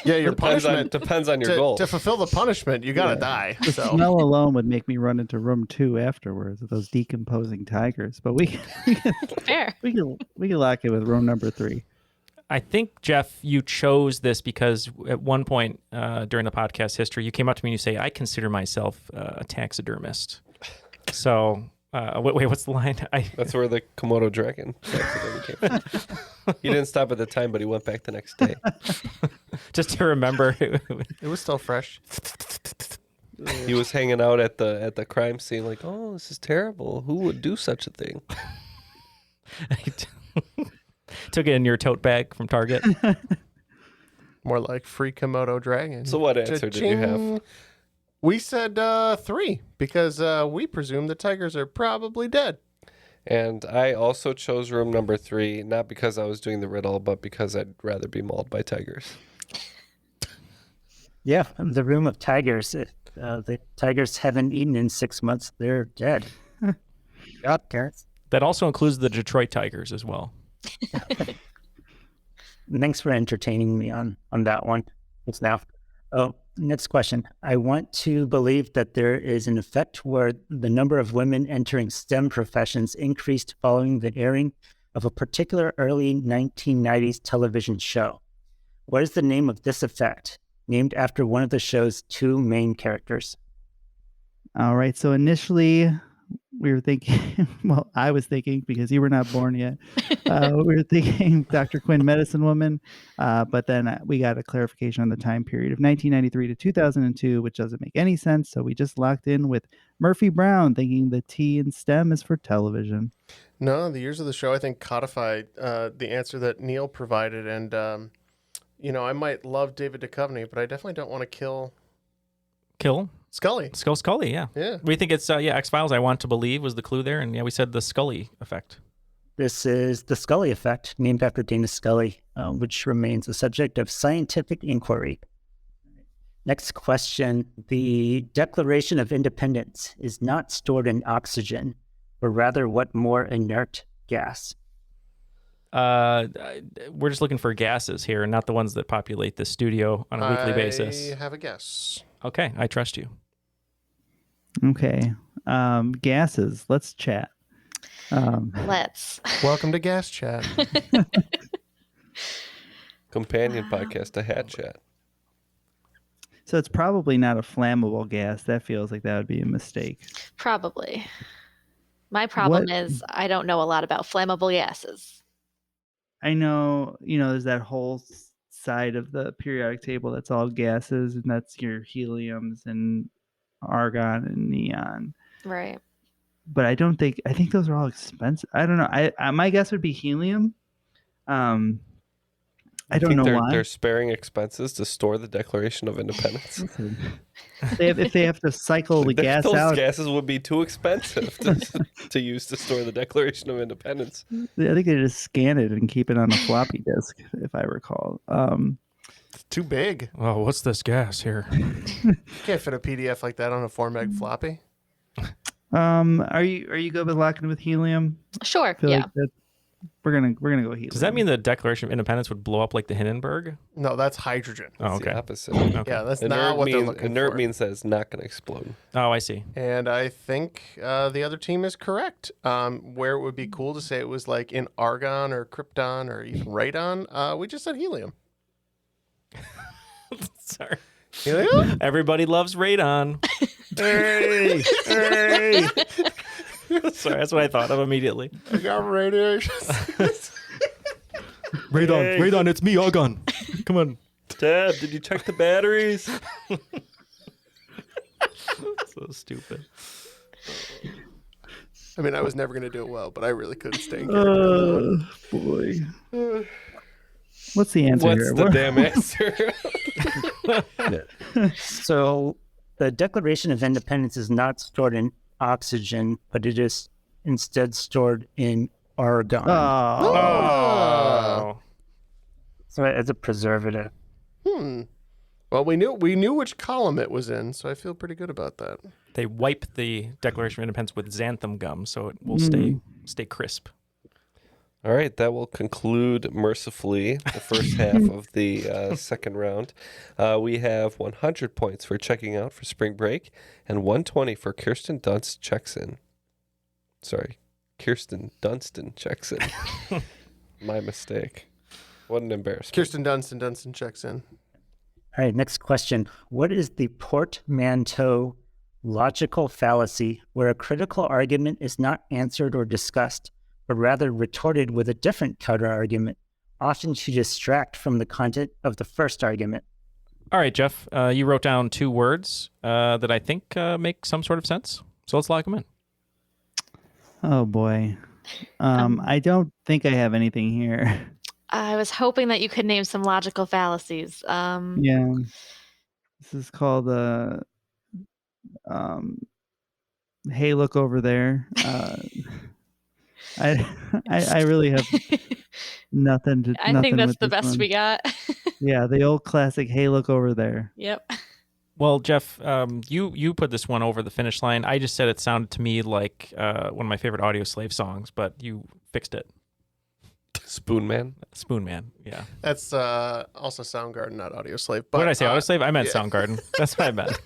Yeah, your Depends punishment depends on your to, goal. to fulfill the punishment, you gotta die. The So smell alone would make me run into room 2 afterwards with those decomposing tigers. But we Fair. can lock it with room number 3. I think, Jeff, you chose this because at one point during the podcast history, you came up to me and you say, I consider myself a taxidermist. So, wait, what's the line? That's where the Komodo dragon taxidermy came from. He didn't stop at the time, but he went back the next day. Just to remember. it was still fresh. He was hanging out at the crime scene like, oh, this is terrible. Who would do such a thing? Took it in your tote bag from Target. More like free Komodo dragon. So what answer did you have? Cha-ching. We said 3 because we presume the tigers are probably dead. And I also chose room number 3, not because I was doing the riddle, but because I'd rather be mauled by tigers. Yeah, the room of tigers. The tigers haven't eaten in 6 months. They're dead. God, carrots. That also includes the Detroit Tigers as well. Thanks for entertaining me on that one. It's now. Oh, next question. I want to believe that there is an effect where the number of women entering STEM professions increased following the airing of a particular early 1990s television show. What is the name of this effect, named after one of the show's two main characters? All right. So initially, we were thinking, well, I was thinking because you were not born yet. We were thinking Dr. Quinn, Medicine Woman. But then we got a clarification on the time period of 1993 to 2002, which doesn't make any sense. So we just locked in with Murphy Brown, thinking the T in STEM is for television. No, the years of the show, I think, codified the answer that Neil provided. And, I might love David Duchovny, but I definitely don't want to kill Scully. Scully, yeah. Yeah. We think it's, X-Files, I Want to Believe was the clue there. And we said the Scully effect. This is the Scully effect, named after Dana Scully, which remains a subject of scientific inquiry. Next question. The Declaration of Independence is not stored in oxygen, but rather what more inert gas? We're just looking for gases here, not the ones that populate the studio on a weekly basis. I have a guess. Okay, I trust you. Okay. Gases. Let's chat. Let's. Welcome to Gas Chat. Companion podcast to Hat Chat. So it's probably not a flammable gas. That feels like that would be a mistake. Probably. My problem is I don't know a lot about flammable gases. I know, there's that whole side of the periodic table that's all gases, and that's your heliums and argon and neon. Right. But I think those are all expensive. I don't know. I my guess would be helium. I don't know why. They're sparing expenses to store the Declaration of Independence. If they have to cycle the gas those out, gases would be too expensive to use to store the Declaration of Independence. I think they just scan it and keep it on a floppy disk, if I recall. It's too big. Oh, what's this gas here? You can't fit a PDF like that on a 4 meg floppy. Are you good with locking with helium? Sure. Like we're gonna go helium. Does that mean the Declaration of Independence would blow up like the Hindenburg? No, that's hydrogen. Oh, It's okay. the opposite. Okay. Yeah, that's not what they're looking inert for. means that it's not going to explode. Oh, I see. And I think the other team is correct. Where it would be cool to say it was like in argon or krypton or even radon, we just said helium. Sorry. Helium? Everybody loves radon. Hey! Sorry, that's what I thought of immediately. I got radiation. Radon, it's me, argon. Come on. Dad, did you check the batteries? So stupid. I mean, I was never going to do it well, but I really couldn't stay in character. Boy. What's the answer What's here? the damn answer? So the Declaration of Independence is not stored in oxygen, but it is instead stored in argon. Oh. So as a preservative. Well, we knew which column it was in, so I feel pretty good about that. They wipe the Declaration of Independence with xanthan gum so it will stay crisp. All right, that will conclude mercifully the first half of the second round. We have 100 points for checking out for spring break and 120 for Kirsten Dunst checks in. Sorry, Kirsten Dunstan checks in. My mistake. What an embarrassment. Kirsten Dunstan checks in. All right, next question. What is the portmanteau logical fallacy where a critical argument is not answered or discussed, but rather retorted with a different counter-argument, often to distract from the content of the first argument? All right, Jeff, you wrote down 2 words that I think make some sort of sense. So let's lock them in. Oh, boy. I don't think I have anything here. I was hoping that you could name some logical fallacies. Yeah. This is called hey, look over there. I really have nothing to. I think that's with the this best one. we got. Yeah, the old classic. Hey, look over there. Yep. Well, Jeff, you put this one over the finish line. I just said it sounded to me like one of my favorite Audio Slave songs, but you fixed it. Spoon Man. Spoon Man, yeah. That's also Soundgarden, not Audio Slave. But, What did I say? Audio Slave? I meant Soundgarden. That's what I meant.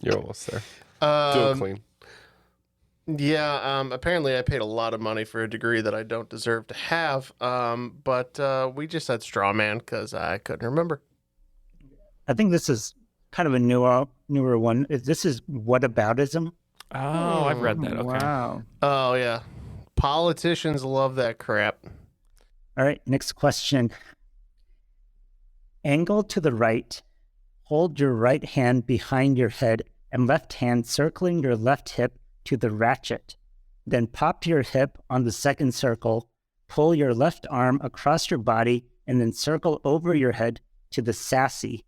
You're almost there. Do it clean. Yeah, apparently I paid a lot of money for a degree that I don't deserve to have. But we just said Straw Man because I couldn't remember. I think this is kind of a newer one. This is whataboutism. Oh, I've read that. Okay. Wow. Oh, yeah. Politicians love that crap. All right, next question. Angle to the right. Hold your right hand behind your head and left hand circling your left hip to the ratchet. Then pop your hip on the second circle, pull your left arm across your body, and then circle over your head to the sassy.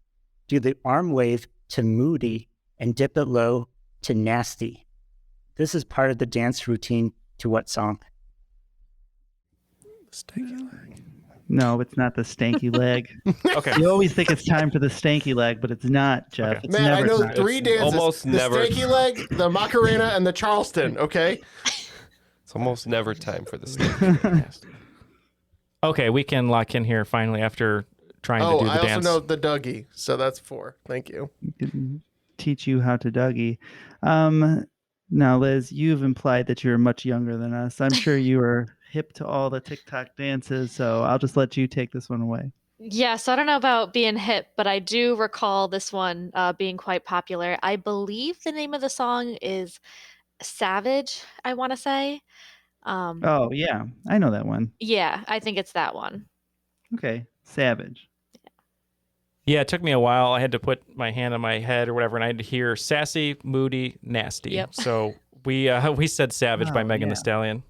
Do the arm wave to moody and dip it low to nasty. This is part of the dance routine to what song? Stanky leg. No, it's not the stanky leg. Okay. You always think it's time for the stanky leg, but it's not, Jeff. Okay. It's Man, I never know time. 3 dances. almost the never. stanky leg, the Macarena, and the Charleston, okay? It's almost never time for the stanky. Okay, we can lock in here finally after trying to do the I also dance. know the Dougie, so that's 4. Thank you. Can teach you how to Dougie. Now, Liz, you've implied that you're much younger than us. I'm sure you are hip to all the TikTok dances, so I'll just let you take this one away. Yeah, so I don't know about being hip, but I do recall this one being quite popular. I believe the name of the song is Savage, I want to say. Oh, yeah. I know that one. Yeah, I think it's that one. Okay. Savage. Yeah, it took me a while. I had to put my hand on my head or whatever, and I had to hear sassy, moody, nasty. Yep. So we said Savage by Megan Thee Stallion.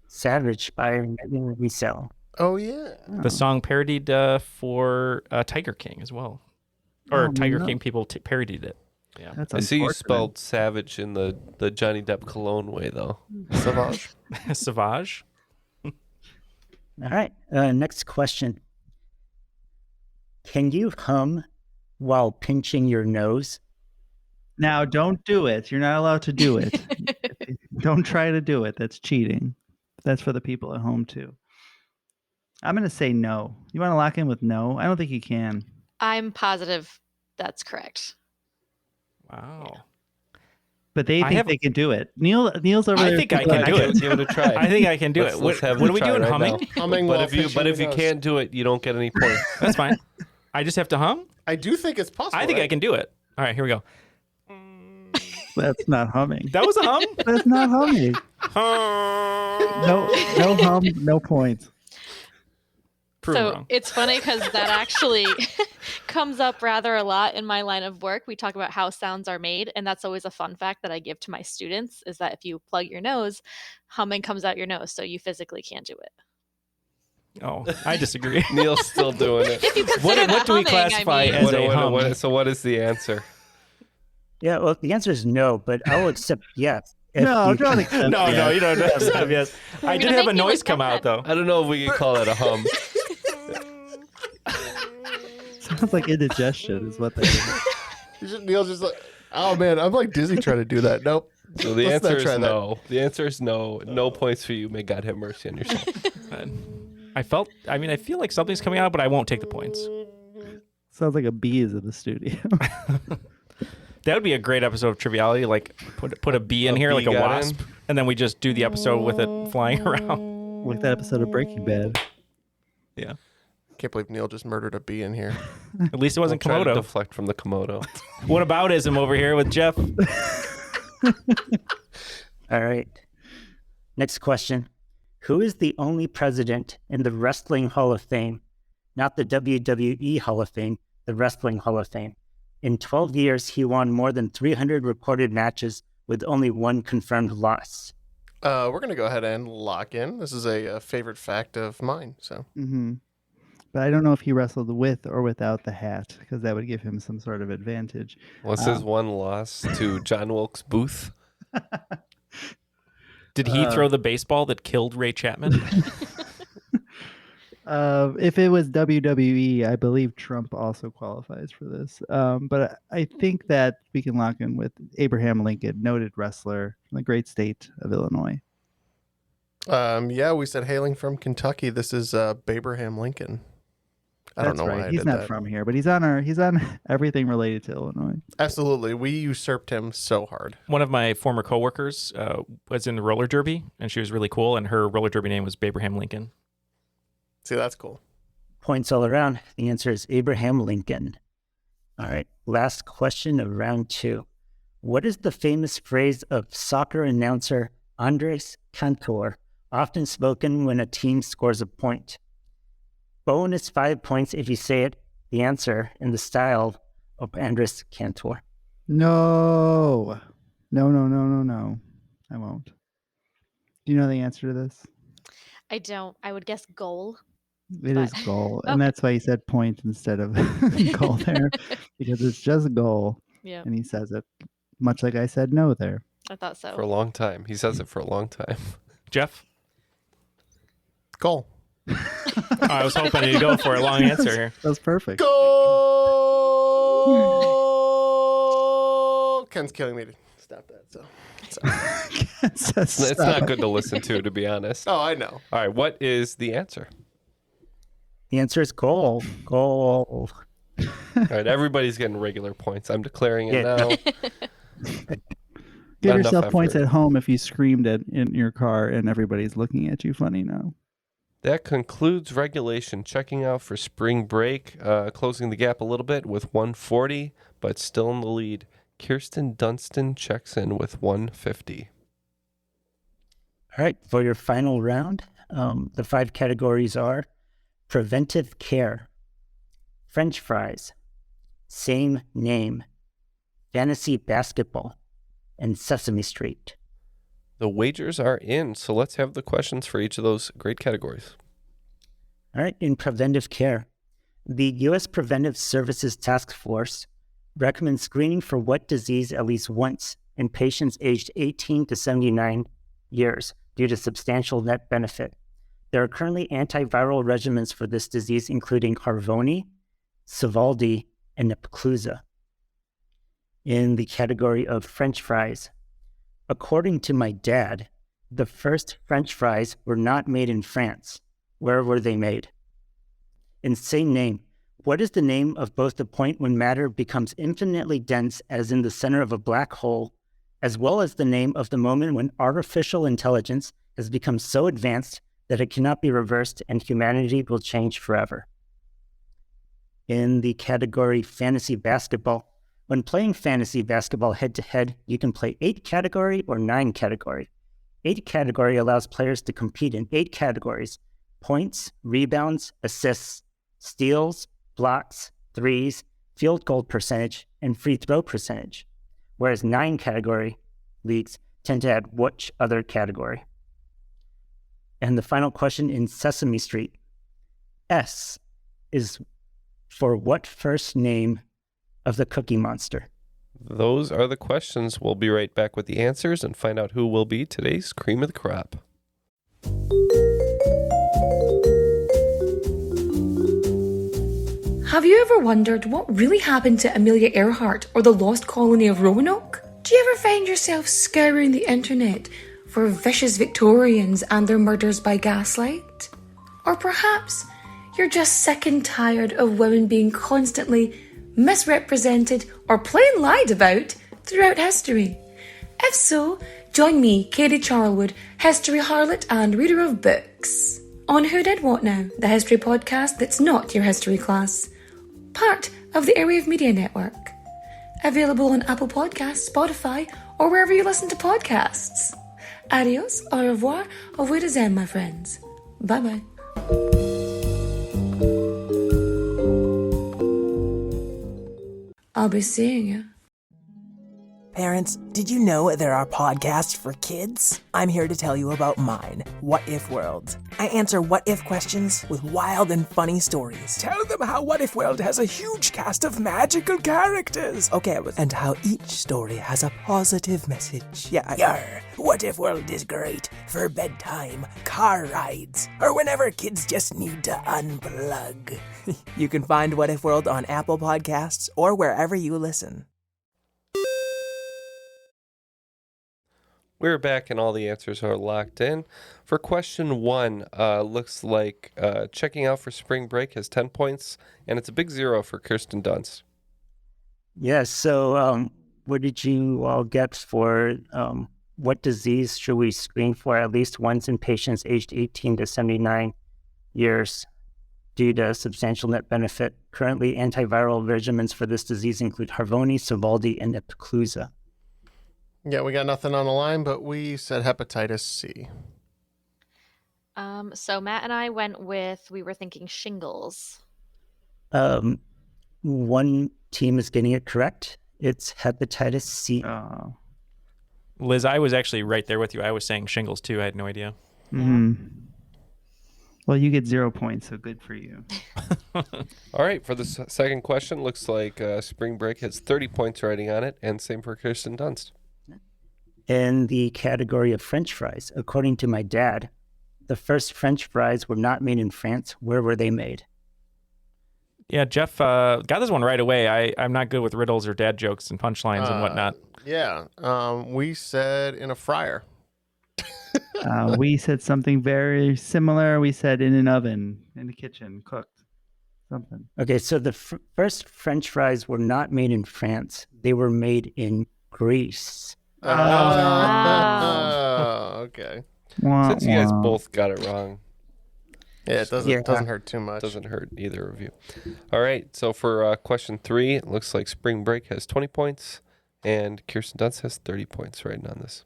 Savage by Megan Thee Stallion. Oh, yeah. The song parodied for Tiger King as well. Or Tiger King people parodied it. Yeah. That's I see you unfortunate. spelled savage in the Johnny Depp cologne way, though. Savage. Savage. All right, next question. Can you hum while pinching your nose? Now, don't do it. You're not allowed to do it. Don't try to do it. That's cheating. That's for the people at home, too. I'm going to say no. You want to lock in with no? I don't think you can. I'm positive that's correct. Wow. But they think they can do it. Neil's over there. I think I can do it. Give it a try. I think I can do it. Let's have what the are we try doing? right Humming? now. Humming But while if you pinching your nose. can't do it, you don't get any points. That's fine. I just have to hum? I do think it's possible. I think I can do it. All right, here we go. That's not humming. That was a hum? That's not humming. No hum, no points. So it's funny because that actually comes up rather a lot in my line of work. We talk about how sounds are made, and that's always a fun fact that I give to my students is that if you plug your nose, humming comes out your nose, so you physically can't do it. Oh, I disagree. Neil's still doing it. If you consider What do we classify as a hum? So what is the answer? Yeah, well, the answer is no, but I'll accept yes. No, don't accept No, yes. you don't accept yes. I did have a noise come out, though. I don't know if we can call it a hum. Sounds like indigestion is what they do. Neil's just like, oh man, I'm like dizzy trying to do that. Nope. So the Let's not answer is try that. no. The answer is no. No points for you. May God have mercy on yourself. I feel like something's coming out, but I won't take the points. Sounds like a bee is in the studio. That would be a great episode of Triviality. Like put a bee in here, like a bee got wasp, and then we just do the episode with it flying around. Like that episode of Breaking Bad. Yeah. Can't believe Neil just murdered a bee in here. At least it wasn't Try to Komodo. deflect from the Komodo. What aboutism over here with Jeff? All right. Next question. Who is the only president in the Wrestling Hall of Fame, not the WWE Hall of Fame, the Wrestling Hall of Fame? In 12 years, he won more than 300 reported matches with only one confirmed loss. We're going to go ahead and lock in. This is a favorite fact of mine. So, But I don't know if he wrestled with or without the hat, because that would give him some sort of advantage. What's his one loss to John Wilkes Booth? Did he throw the baseball that killed Ray Chapman? If it was WWE, I believe Trump also qualifies for this. But I think that we can lock in with Abraham Lincoln, noted wrestler from the great state of Illinois. Yeah, we said hailing from Kentucky. This is Abraham Lincoln. I don't know right. why I He's did not that. from here, but he's on everything related to Illinois. Absolutely. We usurped him so hard. One of my former coworkers was in the roller derby, and she was really cool, and her roller derby name was Abraham Lincoln. See, that's cool. Points all around. The answer is Abraham Lincoln. All right. Last question of round 2. What is the famous phrase of soccer announcer Andres Cantor, often spoken when a team scores a point? Bonus 5 points if you say it, the answer, in the style of Andres Cantor. No. No. I won't. Do you know the answer to this? I don't. I would guess goal. It is goal. And Okay. that's why he said point instead of goal there, because it's just goal. Yeah. And he says it much like I said no there. I thought so. For a long time. He says it for a long time. Jeff? Goal. I was hoping you'd go for a long answer here. That's perfect. Goal! Ken's killing me to stop that. So It's not good to listen to be honest. Oh, I know. All right, what is the answer? The answer is goal. Goal. All right, everybody's getting regular points. I'm declaring it now. Give Not yourself enough points effort. at home if you screamed it in your car and everybody's looking at you funny now. That concludes regulation. Checking out for spring break, closing the gap a little bit with 140, but still in the lead. Kirsten Dunstan checks in with 150. All right, for your final round, the 5 categories are preventive care, French fries, same name, fantasy basketball, and Sesame Street. The wagers are in, so let's have the questions for each of those great categories. All right, in preventive care, the U.S. Preventive Services Task Force recommends screening for what disease at least once in patients aged 18 to 79 years due to substantial net benefit. There are currently antiviral regimens for this disease, including Harvoni, Sovaldi, and Epclusa. In the category of French fries, according to my dad, the first French fries were not made in France. Where were they made? In same name, what is the name of both the point when matter becomes infinitely dense as in the center of a black hole, as well as the name of the moment when artificial intelligence has become so advanced that it cannot be reversed and humanity will change forever? In the category fantasy basketball, when playing fantasy basketball head-to-head, you can play 8 category or 9 category. 8 category allows players to compete in 8 categories: points, rebounds, assists, steals, blocks, threes, field goal percentage, and free throw percentage, whereas 9 category leagues tend to add which other category. And the final question in Sesame Street, S is for what first name of the Cookie Monster? Those are the questions. We'll be right back with the answers and find out who will be today's cream of the crop. Have you ever wondered what really happened to Amelia Earhart or the lost colony of Roanoke? Do you ever find yourself scouring the internet for vicious Victorians and their murders by gaslight? Or perhaps you're just sick and tired of women being constantly misrepresented or plain lied about throughout history? If so, join me, Katie Charlwood, history harlot and reader of books, on Who Did What Now, the history podcast that's not your history class. Part of the Airwave Media Network. Available on Apple Podcasts, Spotify, or wherever you listen to podcasts. Adios, au revoir, au revoir, my friends. Bye-bye. I'll be seeing you. Parents, did you know there are podcasts for kids? I'm here to tell you about mine, What If World. I answer what if questions with wild and funny stories. Tell them how What If World has a huge cast of magical characters. Okay, and how each story has a positive message. Yeah, Yarr, What If World is great for bedtime, car rides, or whenever kids just need to unplug. You can find What If World on Apple Podcasts or wherever you listen. We're back and all the answers are locked in. For question 1, looks like checking out for spring break has 10 points, and it's a big 0 for Kirsten Dunst. Yes. So, what did you all get for what disease should we screen for at least once in patients aged 18 to 79 years due to substantial net benefit? Currently, antiviral regimens for this disease include Harvoni, Sovaldi, and Epclusa. Yeah, we got nothing on the line, but we said hepatitis C. So Matt and I we were thinking shingles. One team is getting it correct. It's hepatitis C. Liz, I was actually right there with you. I was saying shingles too. I had no idea. Well, you get 0 points, so good for you. All right, for the second question, looks like spring break has 30 points writing on it, and same for Kirsten Dunst. In the category of French fries, according to my dad, the first French fries were not made in France. Where were they made? Yeah, Jeff got this one right away. I'm not good with riddles or dad jokes and punchlines and whatnot. Yeah, we said in a fryer. We said something very similar. We said in an oven, in the kitchen, cooked. Something. Okay, so the first French fries were not made in France. They were made in Greece. Okay. Since you guys both got it wrong. Yeah, it doesn't hurt too much. Doesn't hurt either of you. All right, so for question 3, it looks like spring break has 20 points, and Kirsten Dunst has 30 points writing on this.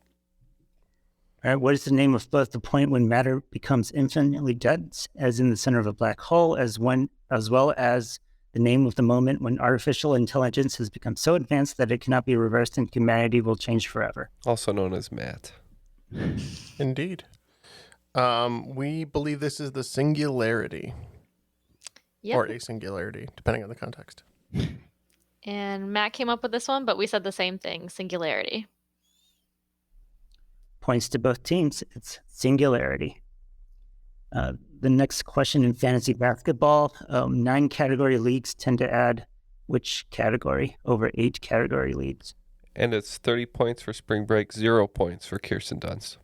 All right, what is the name of both the point when matter becomes infinitely dense, as in the center of a black hole, as well as the name of the moment when artificial intelligence has become so advanced that it cannot be reversed and humanity will change forever? Also known as Matt. Indeed. We believe this is the singularity. Yep. Or a singularity, depending on the context. And Matt came up with this one, but we said the same thing, singularity. Points to both teams. It's singularity. The next question in fantasy basketball, 9 category leagues tend to add which category over 8 category leagues? And it's 30 points for spring break, 0 points for Kirsten Dunst.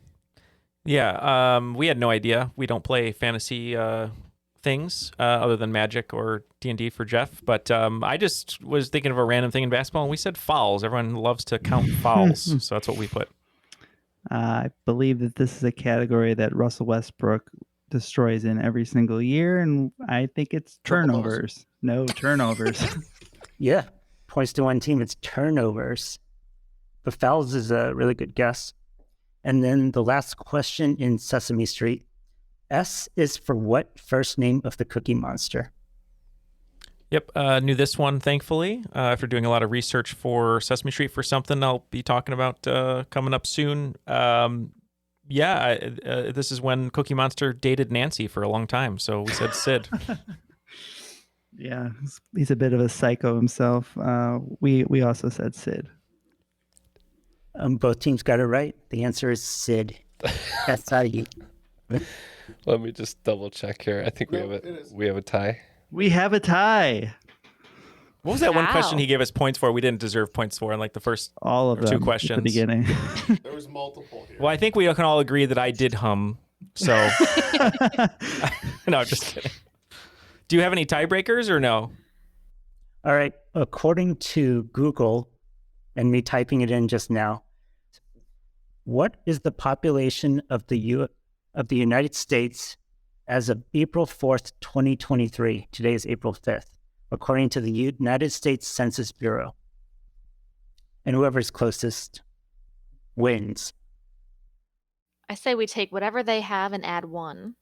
Yeah, we had no idea. We don't play fantasy things other than Magic or D&D for Jeff. But I just was thinking of a random thing in basketball, and we said fouls. Everyone loves to count fouls, so that's what we put. I believe that this is a category that Russell Westbrook destroys in every single year, and I think it's turnovers. No, turnovers. Yeah, points to one team. It's turnovers. But fouls is a really good guess. And then the last question in Sesame Street. S is for what first name of the Cookie Monster? Yep, knew this one, thankfully, after doing a lot of research for Sesame Street for something I'll be talking about coming up soon. This is when Cookie Monster dated Nancy for a long time, so we said Sid. Yeah, he's a bit of a psycho himself. We also said Sid. Both teams got it right. The answer is Sid. S-I-D. Let me just double check here. I think we have a tie. We have a tie. What was that one question he gave us points for? We didn't deserve points for in like the first all of them 2 questions. At the beginning. There was multiple here. Well, I think we can all agree that I did hum. So no, I'm just kidding. Do you have any tiebreakers or no? All right. According to Google and me typing it in just now, what is the population of the United States as of April 4th, 2023? Today is April 5th, according to the United States Census Bureau. And whoever's closest wins. I say we take whatever they have and add 1.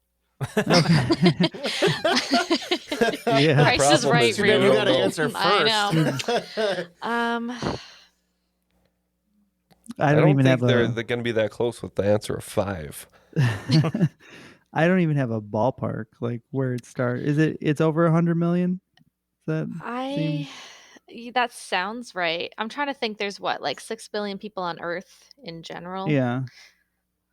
Yeah. Price is right, You really. got to answer first. I know. I don't even think have they're going to be that close with the answer of 5. I don't even have a ballpark like where it starts. It's over 100 million? Does that seem That sounds right. I'm trying to think. There's what, like 6 billion people on Earth in general. Yeah.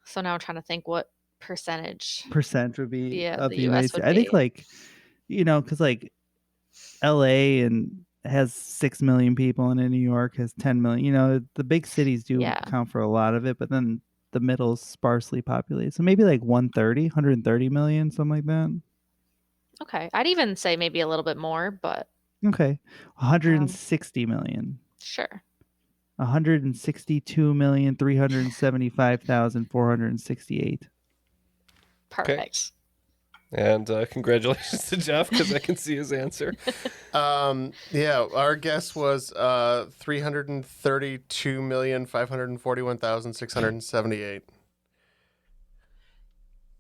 So now I'm trying to think what percentage Percent would be of the the U.S. United would States. I think be. like, because like LA and has 6 million people and then New York has 10 million. The big cities do Yeah. count for a lot of it, but then the middle is sparsely populated. So maybe like 130 million, something like that. Okay. I'd even say maybe a little bit more, but Okay. 160 million. sure. 162,375,468. Perfect. And congratulations to Jeff, because I can see his answer. Yeah, our guess was 332,541,678.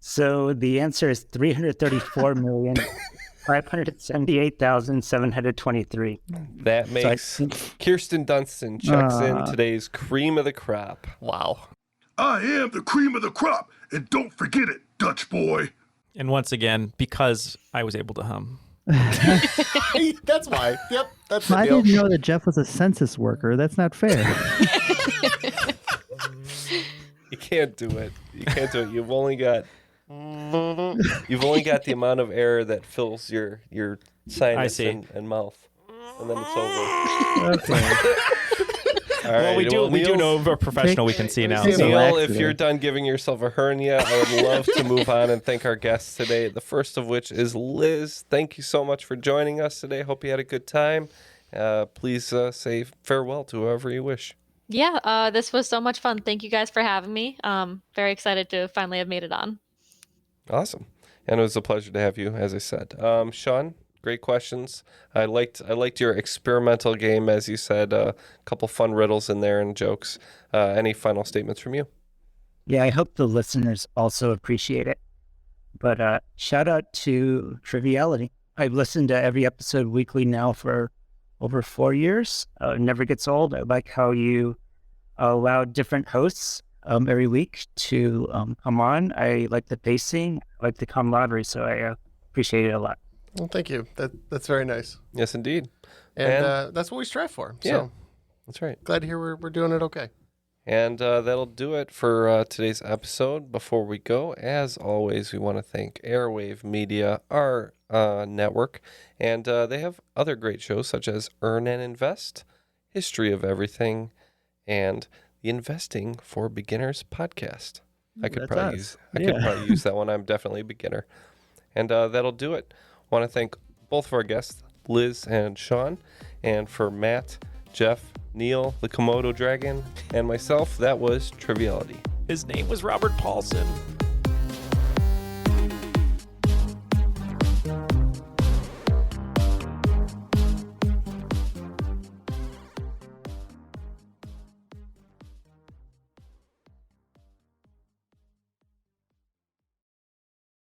So the answer is 334,578,723. That makes Kirsten Dunstan checks in today's cream of the crop. Wow. I am the cream of the crop, and don't forget it, Dutch boy. And once again, because I was able to hum. That's why. Yep, that's the I deal. didn't know that Jeff was a census worker. That's not fair. You can't do it. You can't do it. You've only got the amount of air that fills your sinus and mouth, and then it's over. Okay. All right, we do know of a professional we can see now. Neil, if you're done giving yourself a hernia, I would love to move on and thank our guests today. The first of which is Liz. Thank you so much for joining us today. Hope you had a good time. Please say farewell to whoever you wish. Yeah, this was so much fun. Thank you guys for having me. Very excited to finally have made it on. Awesome. And it was a pleasure to have you, as I said. Sean, great questions. I liked your experimental game, as you said. A couple fun riddles in there and jokes. Any final statements from you? Yeah, I hope the listeners also appreciate it. But shout out to Triviality. I've listened to every episode weekly now for over 4 years. It never gets old. I like how you allow different hosts every week to come on. I like the pacing. I like the camaraderie, so I appreciate it a lot. Well, thank you. That's very nice. Yes, indeed. And that's what we strive for. Yeah, So that's right. glad to hear we're doing it okay. And that'll do it for today's episode. Before we go, as always, we want to thank Airwave Media, our network. And they have other great shows such as Earn and Invest, History of Everything, and the Investing for Beginners podcast. I could probably use that one. I'm definitely a beginner. And that'll do it. Want to thank both of our guests, Liz and Sean. And for Matt, Jeff, Neil, the Komodo Dragon, and myself, that was Triviality. His name was Robert Paulson.